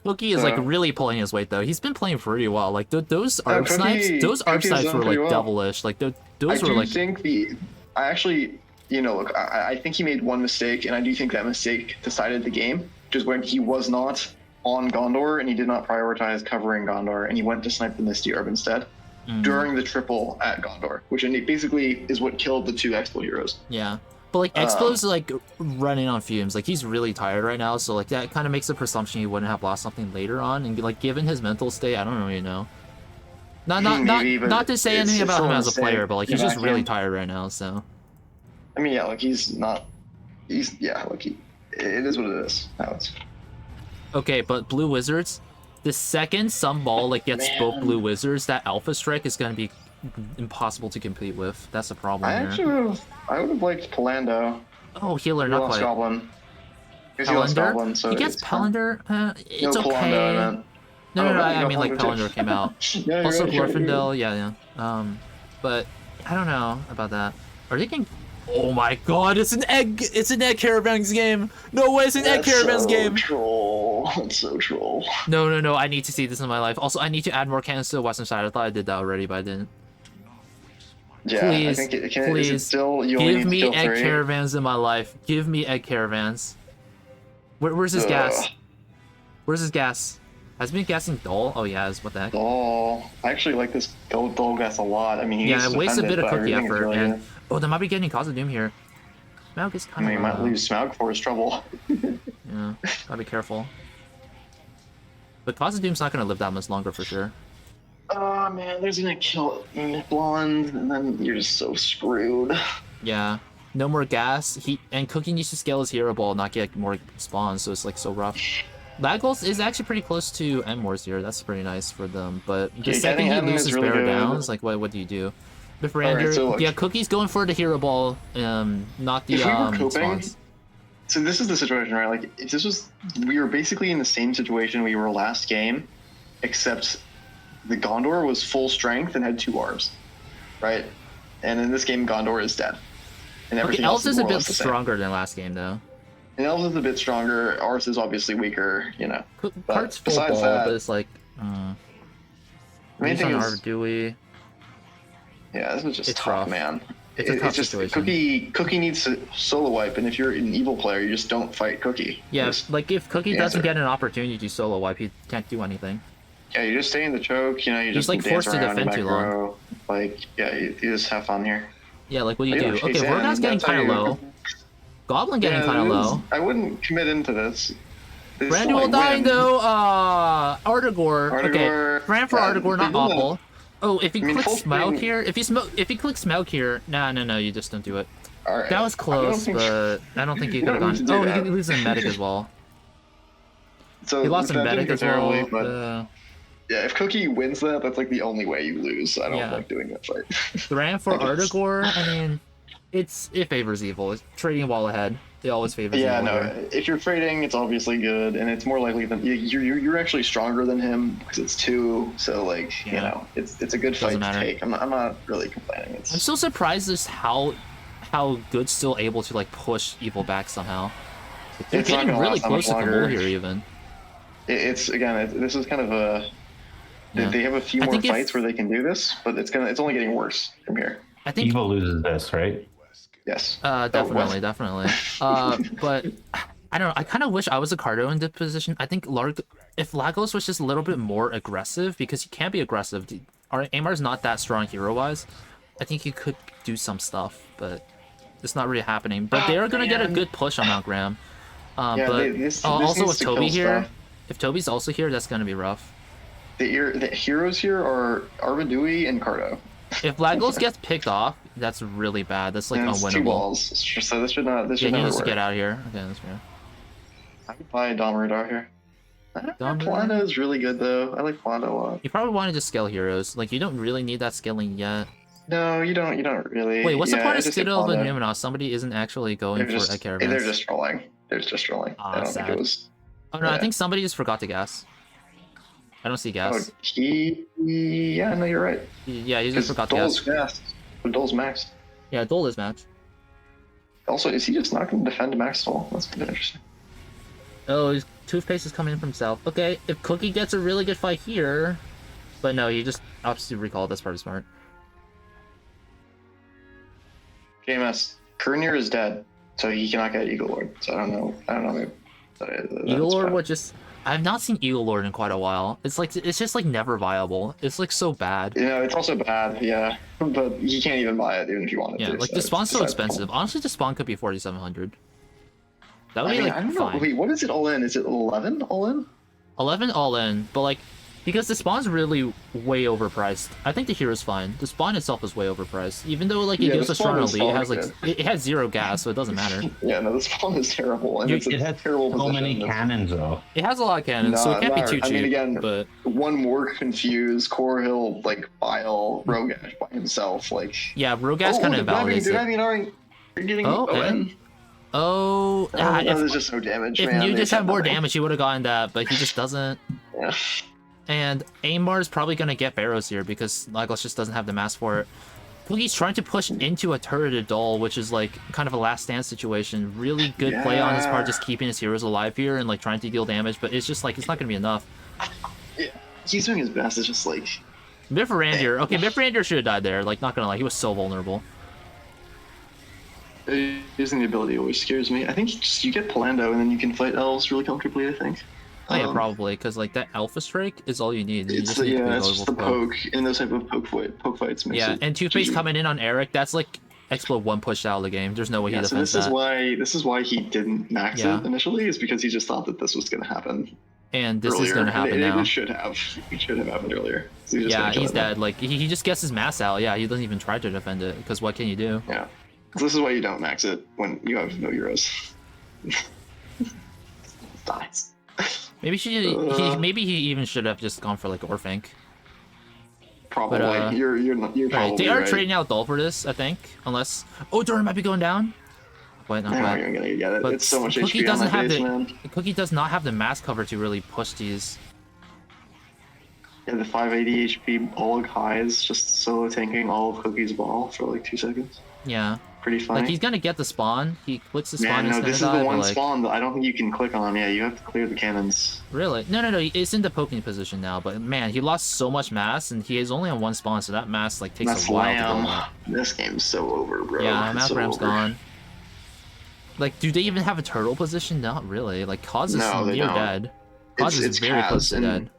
Cookie is like really pulling his weight though. He's been playing pretty well. Like those ARB snipes were like devilish. Like those were like. I actually, look, I think he made one mistake, and I do think that mistake decided the game, which is when he was not on Gondor and he did not prioritize covering Gondor, and he went to snipe the Misty ARB instead. during the triple at Gondor, which basically is what killed the 2 Expo heroes. Yeah. But like Expo's like running on fumes. Like he's really tired right now, so like that kind of makes the presumption he wouldn't have lost something later on. And like given his mental state, I don't really know. Not to say anything about him as a player, but like he's just really tired right now. So. I mean, yeah, like he's like it is what it is. Now it's. Okay, but Blue Wizards, the second some ball like gets both Blue Wizards, that Alpha Strike is gonna be impossible to compete with. That's the problem here. I would have liked Palando. Oh, healer, not quite. Goblin. Pelender? So he gets Pelender? It's okay. Palando, no, I mean like Pelender came out. Yeah, also right, Glorfindel, yeah. But I don't know about that. Are they getting... Oh my god, it's an egg caravans game! No way, it's an egg caravans game! Troll. That's so troll. No, I need to see this in my life. Also, I need to add more cannons to the western side. I thought I did that already, but I didn't. Yeah, please, I think please, give me egg caravans in my life. Give me egg caravans. Where's his gas? Where's his gas? Has been gassing Dole? Oh yeah, what the heck? Dole. I actually like this Dole gas a lot. I mean, it wastes a bit of cookie effort, and they might be getting Cause of Doom here. Smaug is kind of. I mean, he might lose Smaug for his trouble. Yeah, gotta be careful. But Cause of Doom's not gonna live that much longer for sure. Oh man, there's gonna kill Blonde, and then you're just so screwed. Yeah, no more gas. And Cookie needs to scale his hero ball, not get more spawns, so it's like so rough. Lagos is actually pretty close to M-Wars here. That's pretty nice for them. But the second he loses really Bear Downs, like what do you do? Befrander, right, so yeah, Cookie's going for the hero ball, not the spawns. So this is the situation, right? Like if we were basically in the same situation we were last game, except the Gondor was full strength and had 2 orbs, right? And in this game, Gondor is dead. And everything else is a bit stronger than last game, though. And Elves is a bit stronger. Ours is obviously weaker, you know. Part's full ball, but it's like. Main thing is. Dewey. Yeah, this is just tough, rough. Man. It's a tough situation. Cookie needs to solo wipe, and if you're an evil player, you just don't fight Cookie. Yeah, like if Cookie doesn't get an opportunity to solo wipe, he can't do anything. Yeah, you just stay in the choke, you know, you just like dance forced to around defend too long. Like, yeah, you just have fun here. Yeah, like what do you do? Okay, Vorgon's getting kind of low. Goblin getting kind of low. I wouldn't commit into this. Branduel dying though. Artigor. Okay, ran for Artigor, not awful. Oh, if he clicks Smaug here, if he clicks Smaug here, no, you just don't do it. Right. That was close, but I don't think he could have gone. Oh, he loses in medic as well. So he lost in medic as well. But... Yeah, if Cookie wins that, that's like the only way you lose. I don't like doing that fight. Ran for Artigor. I mean, it favors evil. It's trading wall ahead. It always favors evil. Yeah, no. If you're trading, it's obviously good, and it's more likely that you're actually stronger than him because it's 2. So like, you know, it's a good fight to take. I'm not really complaining. I'm so surprised just how Good's still able to like push evil back somehow. They're getting really close to Galore here even. It's again, this is kind of a. Yeah. They have a few more fights where they can do this, but it's only getting worse from here. I think evil loses this, right? Yes. Definitely. But I don't know. I kind of wish I was a Cardo in this position. I think if Lagos was just a little bit more aggressive, because he can't be aggressive. Amar's not that strong hero-wise. I think he could do some stuff, but it's not really happening. But they are gonna get a good push on Mount Graham. This also with Toby here, if Toby's also here, that's gonna be rough. The heroes here are Arvidui and Cardo. If Lagos gets picked off, that's really bad. That's like unwinnable. 2 balls. So this should not. This should he never needs work. to get out of here. Okay, that's fair. I could buy Domiradar here. Polando is really good though. I like Polando a lot. You probably wanted to scale heroes. Like you don't really need that scaling yet. No, you don't. You don't really. Wait, what's the point of Citadel of Numenor? Somebody isn't actually going for a caravan. They're just trolling. I don't think it was. Oh no, I think somebody just forgot to gas. I don't see gas. Oh, yeah, no, you're right. Yeah, he just forgot to gas. Dole's fast, but Dole's maxed. Yeah, Dole is maxed. Also, is he just not going to defend max Dole? That's kind of interesting. Oh, his Toothpaste is coming in from south. Okay, if Cookie gets a really good fight here, but no, he just opts to recall. That's probably smart. JMS, Kurnir is dead, so he cannot get Eagle Lord. So I don't know. Maybe Eagle Lord would just. I've not seen Eagle Lord in quite a while. It's like it's just like never viable. It's like so bad. Yeah, it's also bad. Yeah, but you can't even buy it even if you wanted to. Yeah, like the spawn's so expensive. Honestly, the spawn could be 4,700. That would be like I don't fine. know. Wait, what is it all in? Is it 11 all in? 11 all in, but like because the spawn's really way overpriced. I think the hero's fine. The spawn itself is way overpriced. Even though like it gives a strong elite, it has like it has 0 gas, so it doesn't matter. Yeah, no, the spawn is terrible, and it has terrible so many cannons though. It has a lot of cannons, so it can't be too cheap. I mean, again, but one more confused, Core Hill like Bile Rogash by himself, like yeah, Rogash kind of invalidates it. You're getting okay. Oh, that was just no damage. If man. you just had more damage, he would have gotten that, but he just doesn't. Yeah. And Aimar is probably gonna get Barrows here because Legolas just doesn't have the mass for it. Cookie's trying to push into a turreted Doll, which is like kind of a last stand situation. Really good play on his part, just keeping his heroes alive here and like trying to deal damage, but it's just like it's not gonna be enough. Yeah, he's doing his best. It's just like Mithrandir. Okay, Mithrandir should have died there. Like, not gonna lie, he was so vulnerable. Using the ability always scares me. I think just you get Palando and then you can fight elves really comfortably. I think. Oh yeah, probably, because like that Alpha Strike is all you need. You it's just the poke in those type of poke fights. Yeah, and Two-Face coming in on Eric, that's like Explode 1 pushed out of the game. There's no way he defends that. This is why he didn't max it initially, is because he just thought that this was gonna happen. And this is gonna happen now. It should have happened earlier. Yeah, he's dead. Like he just gets his mass out. Yeah, he doesn't even try to defend it because what can you do? Yeah, so this is why you don't max it when you have no heroes. Dies. Maybe maybe he even should have just gone for like Orphank. Probably. But, you're probably right. They are trading out Doll for this, I think. Unless Doran might be going down. Wait, not quite. You're gonna get it. But it's so much Cookie HP doesn't on my have base, the man. Cookie does not have the mass cover to really push these. Yeah, the 580 HP Olg highs just solo tanking all of Cookie's ball for like 2 seconds. Yeah. Pretty funny. Like he's gonna get the spawn. He clicks the spawn. Man, no, this is die, the one like... spawn that I don't think you can click on. Yeah, you have to clear the cannons. Really? No. It's in the poking position now. But man, he lost so much mass, and he is only on 1 spawn, so that mass like takes a while to go up. This game's so over, bro. Yeah, Malcolm's gone. Like, do they even have a turtle position? Not really. Like, Kaz is near dead. Kaz is very close to dead.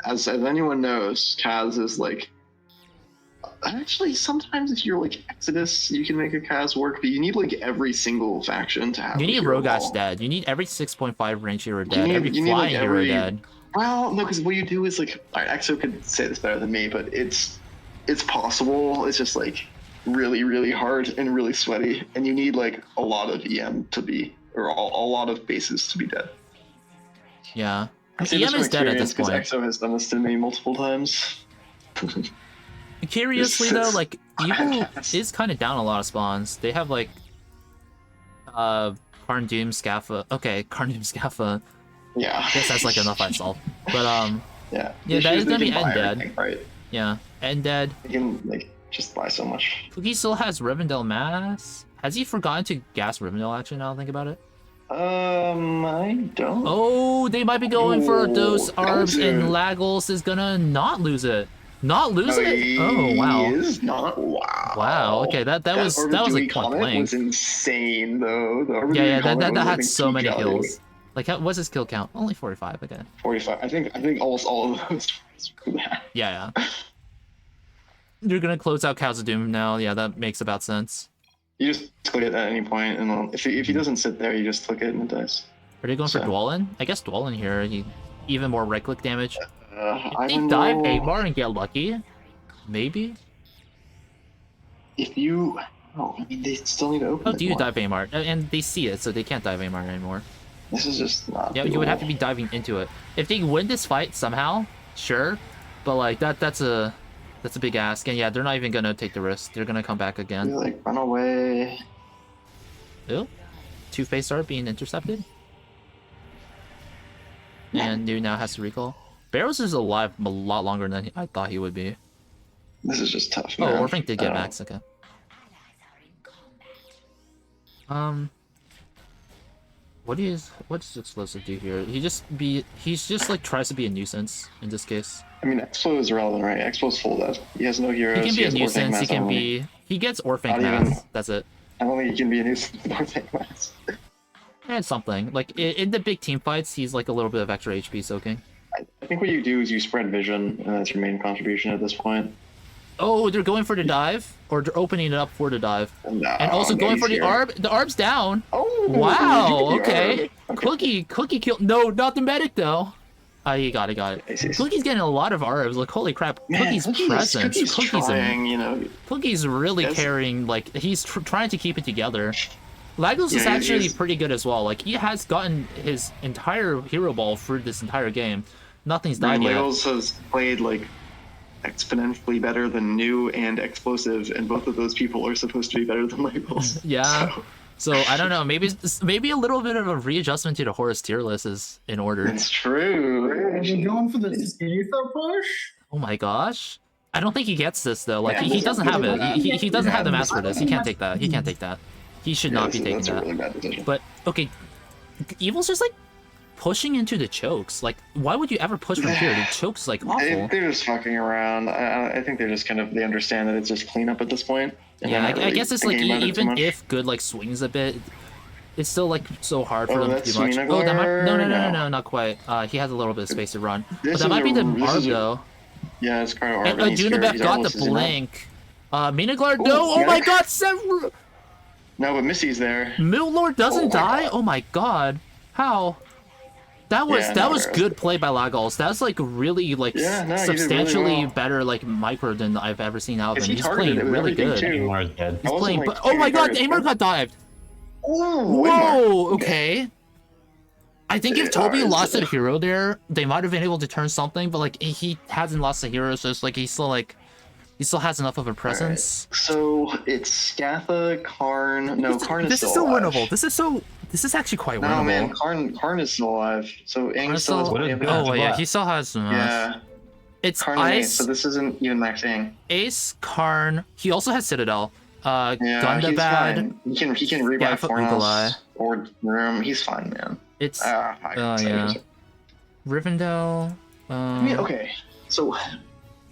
As anyone knows, Kaz is like. Actually, sometimes if you're like Exodus, you can make a Kaz work, but you need like every single faction to have. You need Rogash dead. You need every 6.5 range hero dead. Every flying hero dead. Well, no, because what you do is like, alright, Exo could say this better than me, but it's possible. It's just like really, really hard and really sweaty, and you need like a lot of EM to be, or a lot of bases to be dead. Yeah, EM is dead at this point. Because Exo has done this to me multiple times. Curiously though, like Evil is kind of down a lot of spawns. They have like Karn Doom Scaffa. Okay, Karn Doom Scaffa. Yeah. I guess that's like enough I solved. But yeah, that is gonna be End Dead. Right. Yeah, End Dead. You can like just buy so much. Cookie still has Rivendell mass. Has he forgotten to gas Rivendell? Actually, now I think about it. I don't. Oh, they might be going for those arbs, and Lagos is gonna not lose it. Not lose it? Oh wow. He is not. Wow. Wow. Okay, that was like point blank. Was insane though. Yeah, that had so many kills. Like, what's his kill count? Only 45 again. 45. I think almost all of those for that. Yeah. You're gonna close out Khazad-dûm now. Yeah, that makes about sense. You just click it at any point, and then if he doesn't sit there, you just click it and it dies. Are they going for Dwalin? I guess Dwalin here. Even more right-click damage. If they I dive Aimar and get lucky, maybe. If you, I mean, they still need to open. Oh, do you dive Aimar? And they see it, so they can't dive Aimar anymore. This is just not. Yeah, you would have to be diving into it. If they win this fight somehow, sure, but like that's a big ask, and yeah, they're not even gonna take the risk. They're gonna come back again. You're like, run away. Oh, Two-Face are being intercepted. And New now has to recall. Barrows is alive a lot longer than I thought he would be. This is just tough. Oh, Orphank did get max, okay. What's Explosive do here? He's just like tries to be a nuisance in this case. I mean, Expo is relevant, right? Expo's full death. He has no heroes. He can be a nuisance. He gets Orphank mass. That's it. I don't think he can be a nuisance with Orphank mass. And something. Like, in the big team fights, he's like a little bit of extra HP soaking. I think what you do is you spread vision, and that's your main contribution at this point. Oh, they're going for the dive? Or they're opening it up for the dive. No, and also going for the arb. The arb's down. Oh, wow, okay. Cookie killed. No, not the medic, though. He got it. Cookie's getting a lot of arbs. Like, holy crap. Cookie's presence. Cookie's really carrying, like, he's trying to keep it together. Lagos is actually pretty good as well. Like, he has gotten his entire hero ball through this entire game. Nothing's died yet. Lagos has played, like, exponentially better than New and Explosive, and both of those people are supposed to be better than Lagos. Yeah. So I don't know. Maybe a little bit of a readjustment to the Horus tier list is in order. It's true. Are you going for the ether push? Oh my gosh. I don't think he gets this though. Like he doesn't have it. He doesn't have the mass for this. He can't take that. He should not be taking that. Really bad decision. But okay, Evil's just like pushing into the chokes. Like, why would you ever push from here? The chokes like awful. They're just fucking around. I think they're just they understand that it's just cleanup at this point. Yeah, I guess it's like even if good like swings a bit, it's still like so hard for them to do much. Oh, that might no, not quite. He has a little bit of space to run. But that might be the Arb though. Yeah, it's kind of Arb. And Junibek got the blink. Minaglar, no! Oh my god, several. No, but Missy's there. Millord doesn't die? Oh my god. How? That was good play by Lagos. That's like really like substantially really better like micro than I've ever seen out of him. He's playing really good. He's playing, but oh my god, Amor got dived. Whoa, okay. I think if Toby lost a hero there, they might have been able to turn something, but like he hasn't lost a hero, so it's like he still has enough of a presence. Right. So it's Scatha, Karn. No, Karn is still alive. Winnable. This is actually quite winnable. No, man, Karn is still alive. So Aang still has plenty of damage. Oh, yeah, he still has some. Yeah. It's Karn Ice. Ace, so this isn't even max Aang. Ace, Karn. He also has Citadel. Gundabad. He can revive Fornos or Room. He's fine, man. It's yeah. Rivendell. I mean, okay. So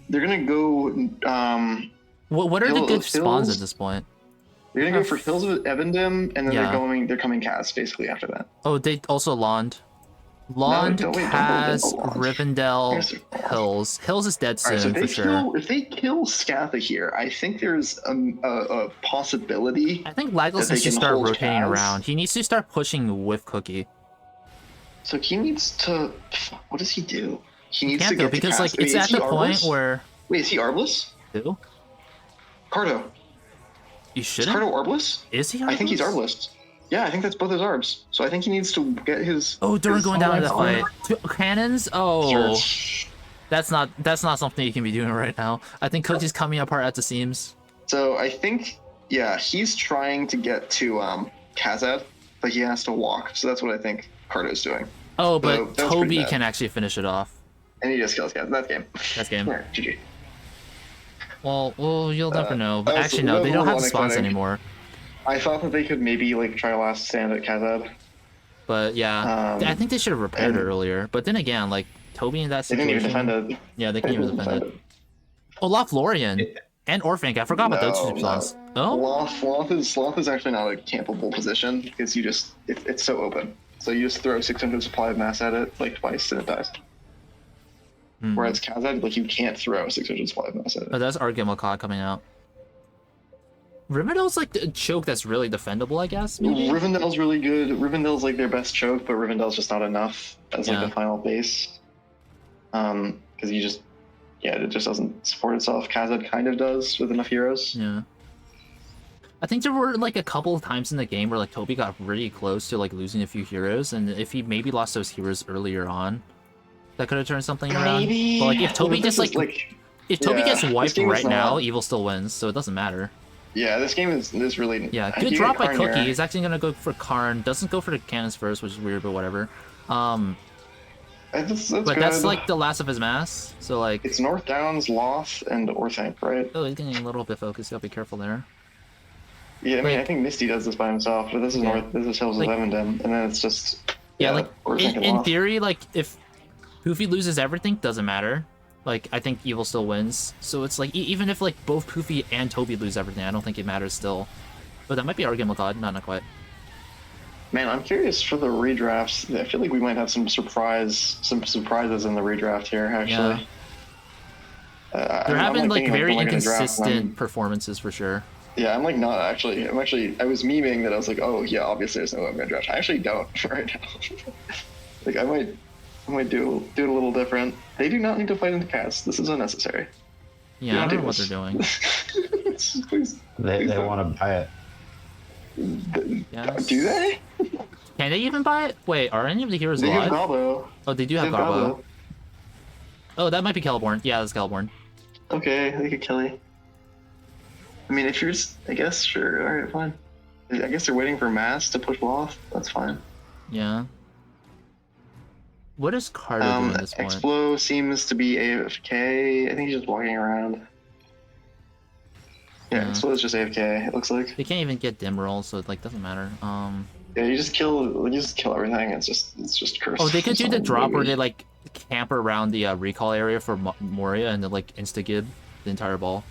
they're gonna go. What are the good spawns at this point? They're gonna go for Hills of Evandim, and then they're coming Kaz basically after that. Oh, they also Lond, Kaz, Rivendell, Hills. Hills is dead soon for sure. If they kill Scatha here, I think there's a possibility. I think Lagos needs to start rotating around. He needs to start pushing with Cookie. So he needs to. What does he do? He needs to get because like it's at the point where. Wait, is he Arbless? Who? Cardo. You shouldn't. Is Cardo Arbless? Is he Arbless? I think he's Arbless. Yeah, I think that's both his Arbs. So I think he needs to get his. Oh, Durin going down in the fight. Cannons? Oh. Sure. That's not something you can be doing right now. I think Cookie's coming apart at the seams. So I think, yeah, he's trying to get to Kazad, but he has to walk. So that's what I think Cardo's doing. Oh, but so Toby can actually finish it off. And he just kills Kazad. That's game. That's game. All right, GG. Well, you'll never know. But actually, no, they don't have the spawns anymore. I thought that they could maybe like try a last stand at Kazad. But yeah, I think they should have repaired it earlier. But then again, like Toby in that situation, they didn't even defend it. Yeah, they couldn't even defend it. Oh, Lothlorien and Orphank. I forgot about those two spawns. Oh, Sloth is actually not a campable position because it's so open. So you just throw 600 supply of mass at it like twice and it dies. Whereas Kazad, like you can't throw 600 supply of mass at it. Oh, that's Argimakad coming out. Rivendell's like a choke that's really defendable, I guess. Maybe? Rivendell's really good. Rivendell's like their best choke, but Rivendell's just not enough as like the final base. Because it just doesn't support itself. Kazad kind of does with enough heroes. Yeah. I think there were like a couple of times in the game where like Toby got really close to like losing a few heroes, and if he maybe lost those heroes earlier on, that could have turned something around. Maybe. But like if Toby just if Toby gets wiped right now, Evil still wins, so it doesn't matter. Yeah, this game is really. Yeah, good drop by Cookie. He's actually gonna go for Karn. Doesn't go for the cannons first, which is weird, but whatever. That's like the last of his mass. So like. It's North Downs, Loth, and Orthanc, right? Oh, he's getting a little bit focused. Gotta be careful there. Yeah, I mean, I think Misty does this by himself, but this is This is Hills of Evandim, and then it's just. Yeah, like in theory, like if Poofy loses everything, doesn't matter. Like, I think Evil still wins. So it's like, even if like both Poofy and Toby lose everything, I don't think it matters still. But that might be Argimakad, not quite. Man, I'm curious for the redrafts. I feel like we might have some surprises in the redraft here, actually. Yeah. They're having like very inconsistent performances for sure. Yeah, I'm like not actually. I was memeing that I was like, oh yeah, obviously there's no way I'm gonna draft. I actually don't right now. Like I might do it a little different. They do not need to fight into cast. This is unnecessary. Yeah, I don't know what they're doing. Please. They want to buy it. Yes. Do they? Can they even buy it? Wait, are any of the heroes They alive? have Gabo. Oh, they do have Gabo. Oh, that might be Caliborn. Yeah, that's Caliborn. Okay, they could Kelly. I mean, if you're just, I guess, sure. All right, fine. I guess they're waiting for Mass to push off. That's fine. Yeah. What is Carter doing at this point? Explo seems to be AFK. I think he's just walking around. Yeah, Explo is just AFK. It looks like. They can't even get dim roll, so it like doesn't matter. Yeah, you just kill everything. It's just cursed. Oh, they could do the drop where they like camp around the recall area for Moria and then like insta-gib the entire ball.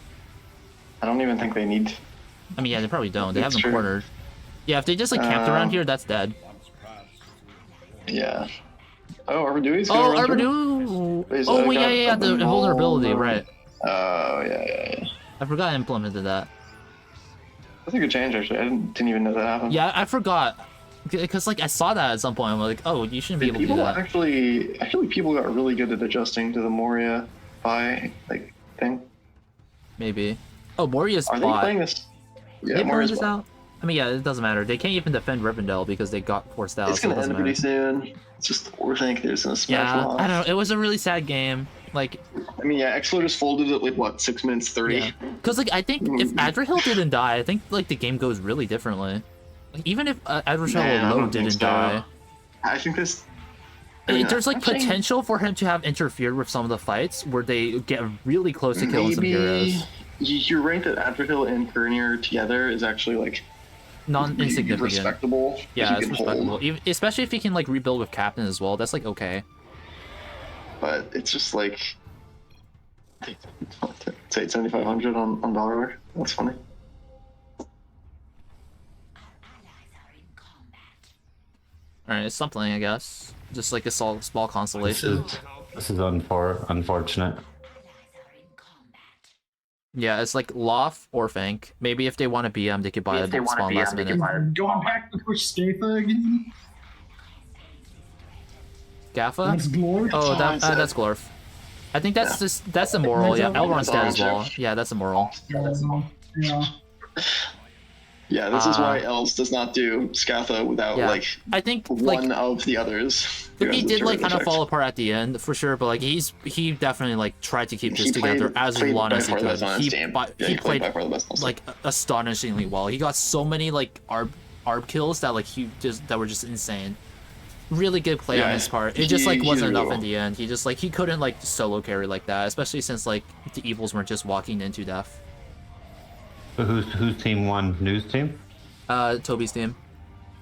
I don't even think they need. I mean, yeah, they probably don't. They have them cornered. Yeah, if they just like camped around here, that's dead. Yeah. Oh, Arbordui's gonna run Arbordue. Oh, wait, yeah, the invulnerability, right? Oh, yeah. I forgot I implemented that. That's a good change, actually. I didn't even know that happened. Yeah, I forgot. Because, like, I saw that at some point. I'm like, oh, you shouldn't be able to do that. I feel like people got really good at adjusting to the Moria like thing. Maybe. Oh, Moria's Are they playing this? Yeah, Moria's out. I mean, yeah, it doesn't matter. They can't even defend Rivendell because they got forced out. It's gonna end pretty soon. It's just think there's gonna smash I don't know. It was a really sad game. Like, I mean, yeah, Exlo just folded it like what 6 minutes 30. Because like I think if Adriel didn't die, I think like the game goes really differently. Like, even if Adriel didn't die, I think this. There's like potential for him to have interfered with some of the fights where they get really close to killing some heroes. You're right that Adriel and Pernir together is actually like non-insignificant. Respectable. Yeah, it's respectable. Especially if he can like rebuild with Captain as well. That's like okay. But it's just like it's 7,500 on Galore. That's funny. Alright, it's something, I guess. Just like a small consolation. This is unfortunate. Yeah, it's like Loth or Fank. Maybe if they want to BM, they could buy a spawn last minute. Going back to push Scatha again? Gaffa? That's Glorf? Oh, that's Glorf. I think that's immoral. Yeah, Elrond's dead as well. Yeah, that's immoral. Yeah. Yeah, this is why Els does not do Scatha without like I think one of the others. He did like kind of fall apart at the end for sure, but like he definitely like tried to keep this together as long as he could. He played like astonishingly well. He got so many like arb kills that like that were just insane. Really good play on his part. It just like wasn't enough in the end. He just like he couldn't like solo carry like that, especially since like the evils weren't just walking into death. So whose team won? News team? Toby's team.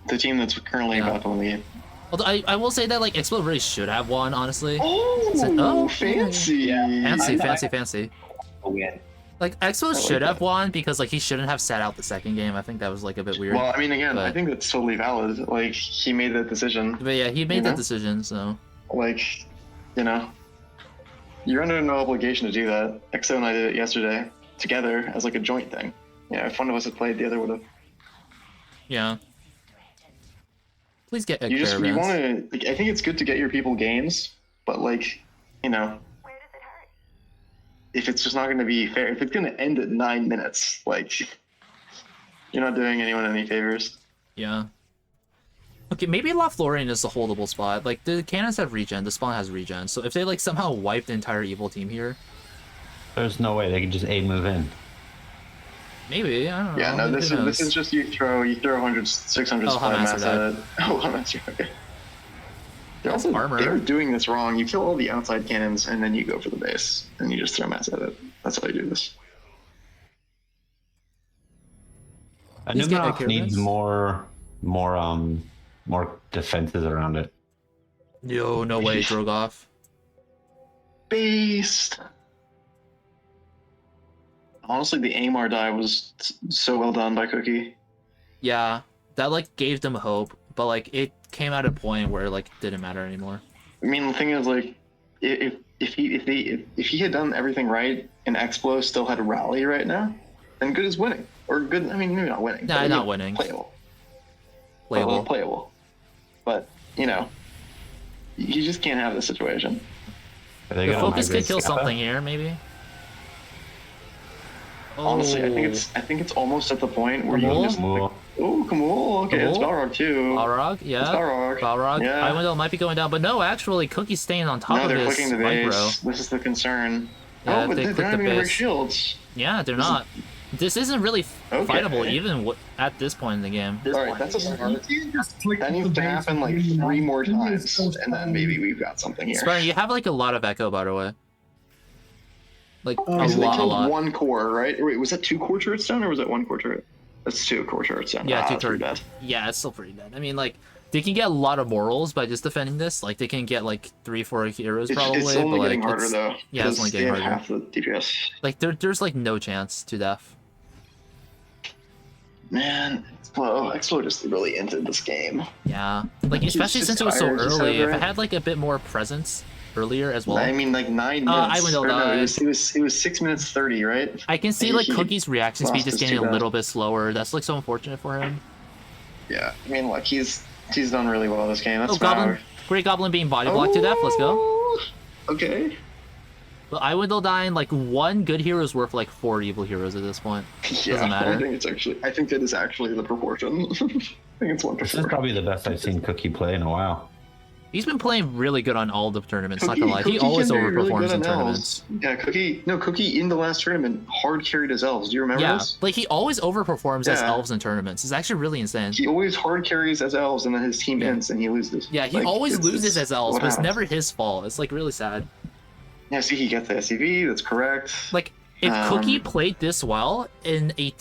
The team that's currently about to win the game. Although I will say that like Expo really should have won, honestly. Oh, fancy! Fancy. Like Expo should have won because like he shouldn't have sat out the second game. I think that was like a bit weird. Well, I mean, again, I think that's totally valid. Like he made that decision. But yeah, he made that decision. So like, you're under no obligation to do that. Exo and I did it yesterday together as like a joint thing. Yeah, if one of us had played, the other would have. Yeah. Please get you want to. Like, I think it's good to get your people games, but like, if it's just not going to be fair, if it's going to end at 9 minutes, like, you're not doing anyone any favors. Yeah. Okay, maybe Lothlorien is the holdable spot. Like, the cannons have regen, the spawn has regen, so if they, like, somehow wipe the entire evil team here... There's no way they can just move in. Maybe, I don't know. Yeah, no, this is just you throw 100, 600 supply mass at it. Oh, I'm not sure, okay. They're doing this wrong. You kill all the outside cannons, and then you go for the base, and you just throw mass at it. That's how you do this. Numenor needs more defenses around it. Yo, no way, Drogoth. Beast. Honestly, the Amar die was so well done by Cookie. Yeah, that like gave them hope. but like it came at a point where like it didn't matter anymore. I mean, the thing is, like, if he had done everything right and Explo still had a rally right now, then good is winning. Or good, I mean, maybe not winning. Nah, not winning. Playable. Playable. Playable. But, you know, you just can't have this situation. The focus could kill something here, maybe. Honestly, I think it's almost at the point where you can just. Oh, Kamul. Okay, it's Balrog too. Balrog, yeah. It's Balrog. Balrog. Yeah. Iwindale might be going down, but no, actually, Cookie's staying on top of they're his clicking the micro. base. This is the concern. Yeah, but they're not even gonna break shields. Yeah, they're not. This isn't really fightable even at this point in the game. Alright, that's a start. That needs to happen like 3 more times, and then maybe we've got something here. Spartan, you have like a lot of echo, by the way. Like so they killed 1 core, right? Wait, was that 2 core turrets down, or was that 1 core turret? That's 2 core turrets down. Yeah, 2 turrets. Yeah, it's still pretty dead. I mean, like, they can get a lot of morals by just defending this. Like, they can get like 3-4 heroes probably. It's only but, getting like, harder though. Yeah, it's only getting harder. Half the DPS. Like, there's like no chance to death. Man, Explo just really entered this game. Yeah, like especially since it was so early. If it had like a bit more presence earlier as well. I mean, like 9 minutes. It was 6 minutes 30, right? I can see like Cookie's reaction speed just getting a little bit slower. That's like so unfortunate for him. Yeah, I mean, look, he's done really well this game. That's Goblin, Great Goblin being body blocked to death. Let's go. Okay. But Iwindale dying, like 1 good hero is worth like 4 evil heroes at this point. Yeah, doesn't matter. I think that is actually the proportion. I think it's 1 to 4. This is probably the best I've seen Cookie play in a while. He's been playing really good on all the tournaments, not gonna lie. He always overperforms in tournaments. Yeah, Cookie in the last tournament hard carried his elves. Do you remember this? Yeah, like he always overperforms as elves in tournaments. It's actually really insane. He always hard carries as elves and then his team ends and he loses. Yeah, he always loses as elves, but it's never his fault. It's like really sad. Yeah, see, he gets the SCV, that's correct. Like, if Cookie played this well in a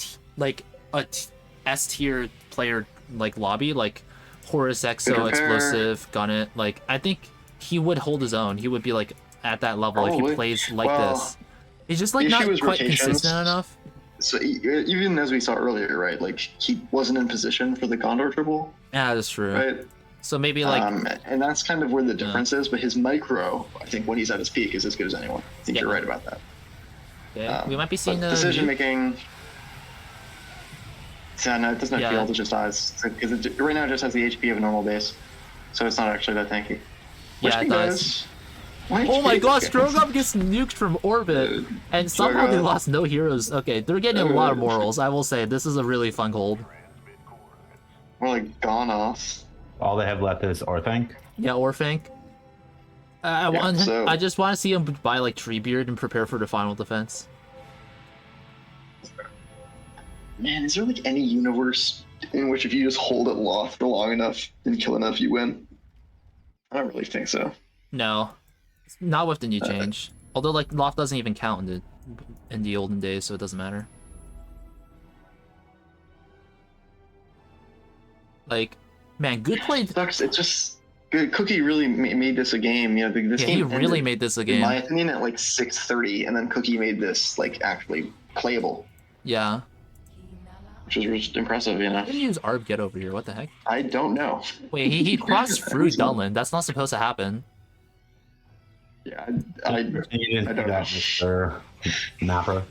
S tier player like lobby, like Horus Exo, Explosive, Gunnet, like I think he would hold his own. He would be like at that level if he plays like this. He's just like not quite consistent enough. So even as we saw earlier, right? Like he wasn't in position for the Gondor triple. Yeah, that's true. Right. So maybe like, and that's kind of where the difference is. But his micro, I think, when he's at his peak, is as good as anyone. I think you're right about that. Yeah, we might be seeing decision making. Yeah, no, it doesn't feel. It just dies because right now it just has the HP of a normal base, so it's not actually that tanky. Yeah, it does. Oh my god, Strogov gets nuked from orbit, and somehow they lost no heroes. Okay, they're getting a lot of morals. I will say this is a really fun hold. More like gone off. All they have left is Orthanc. Yeah, Orthanc. I just want to see him buy like Treebeard and prepare for the final defense. Man, is there like any universe in which if you just hold it Loth for long enough and kill enough, you win? I don't really think so. No, not with the new change. Although like Loth doesn't even count in the olden days, so it doesn't matter. Like. Man, good play. It sucks. It's just good. Cookie really made this a game. You know, this game. He really made this a game. In my opinion, at like 6:30, and then Cookie made this like actually playable. Yeah. Which is just impressive, you know. Didn't use Arb get over here? What the heck? I don't know. Wait, he crossed through Dunland. That's not supposed to happen. Yeah, I don't know. Mr. Nappa.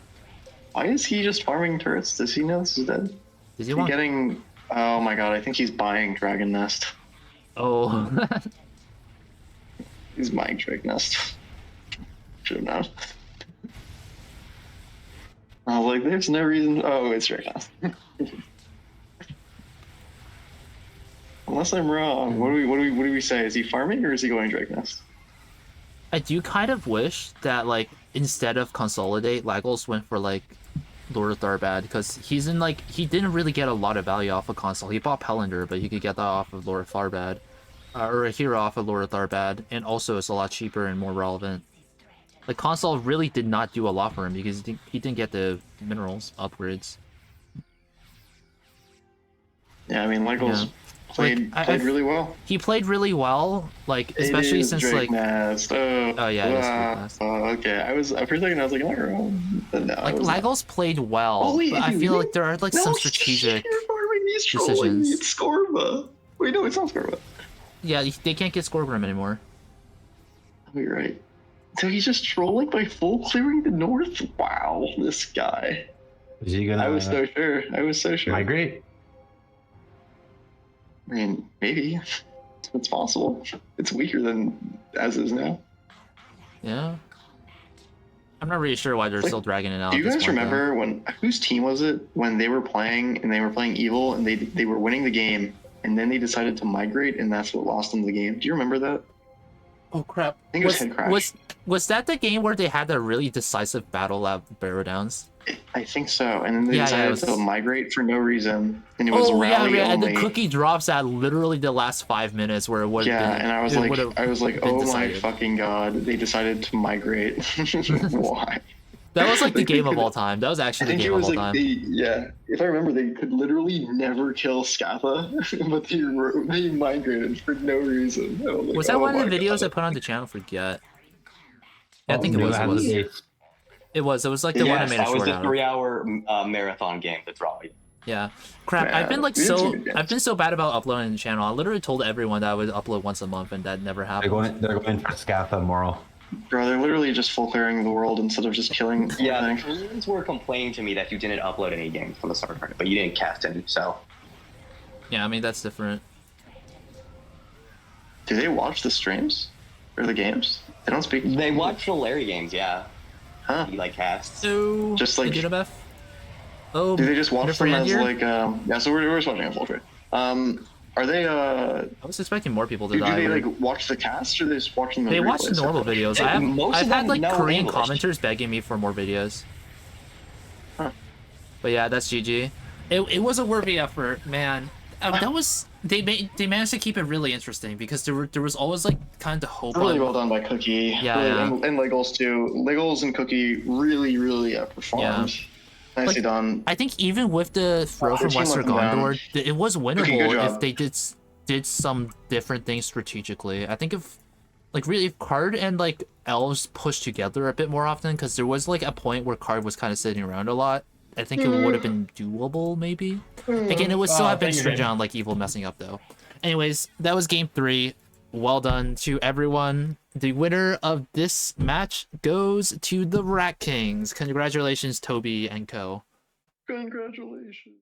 Why is he just farming turrets? Does he know this is dead? Is he getting? Oh my god, I think he's buying Dragon Nest. Oh. He's buying Dragon Nest. Should have known. I was like, there's no reason. Oh, it's Dragon Nest. Unless I'm wrong, what do we say? Is he farming or is he going Dragon Nest? I do kind of wish that like instead of Consolidate, Lagos went for like Lord Tharbad, because he's in like he didn't really get a lot of value off of console. He bought Pellender, but he could get that off of Lord Tharbad, or a hero off of Lord Tharbad, and also it's a lot cheaper and more relevant. Like console really did not do a lot for him because he didn't get the minerals upgrades. Yeah, I mean Lagos played really well. He played really well, like especially since Drake like Nest. Oh yeah, it is Drake Nest. Okay. For a second I was like, oh, no, like Lagos played well, but I feel like there are like some strategic decisions. It's Scorba. Wait, no, it's not Scorpion. Yeah, they can't get Scorpion anymore. Oh, you're right. So he's just trolling by full clearing the north? Wow, this guy. Is he gonna? I was so sure. I was so sure. Migrate? I mean, maybe. It's possible. It's weaker than as is now. Yeah. I'm not really sure why they're still dragging it out. Do you guys remember when whose team was it when they were playing evil and they were winning the game and then they decided to migrate and that's what lost them the game? Do you remember that? Oh crap! I think it was Head Crash. Was that the game where they had the really decisive battle at Barrow Downs? I think so. And then they decided to migrate for no reason, and it was rally only. And the cookie drops at literally the last 5 minutes where it would. Yeah, and I was like, oh my fucking god! They decided to migrate. Why? That was like the game of all time. That was actually the game of all time. If I remember, they could literally never kill Scatha, but they migrated for no reason. Was that one of the videos I put on the channel? Forget. I think it was. It was like the one I made a short out of. That was the 3-hour marathon game that's right. Yeah. Crap, I've been so bad about uploading the channel. I literally told everyone that I would upload once a month and that never happened. They're going for Scatha moral. Bro, they're literally just full clearing the world instead of just killing. Yeah, friends were complaining to me that you didn't upload any games from the summer tournament, but you didn't cast any, so. Yeah, I mean that's different. Do they watch the streams? Or the games? They don't speak. They watch the Larry games, yeah. Huh? He like casts. So just like oh, do they just watch them as like yeah, so we're just watching a full trade. Are they I was expecting more people to die. Do they like watch the cast or they just watching the They watch the normal videos. I've had like Korean commenters begging me for more videos. Huh. But yeah, that's GG. It was a worthy effort, man. That was they managed to keep it really interesting because there was always like kind of hope. Really well done by Cookie. Yeah, really, and Legos too. Legos and Cookie really outperformed. Yeah. Nicely done. I think even with the throw from Western Gondor, it was winnable if they did some different things strategically. I think if Card and like Elves pushed together a bit more often, because there was like a point where Card was kind of sitting around a lot. I think it would have been doable, maybe. Again, it would still have been stringent on like Evil messing up though. Anyways, that was game 3. Well done to everyone. The winner of this match goes to the Ratkings. Congratulations, Toby and co. Congratulations.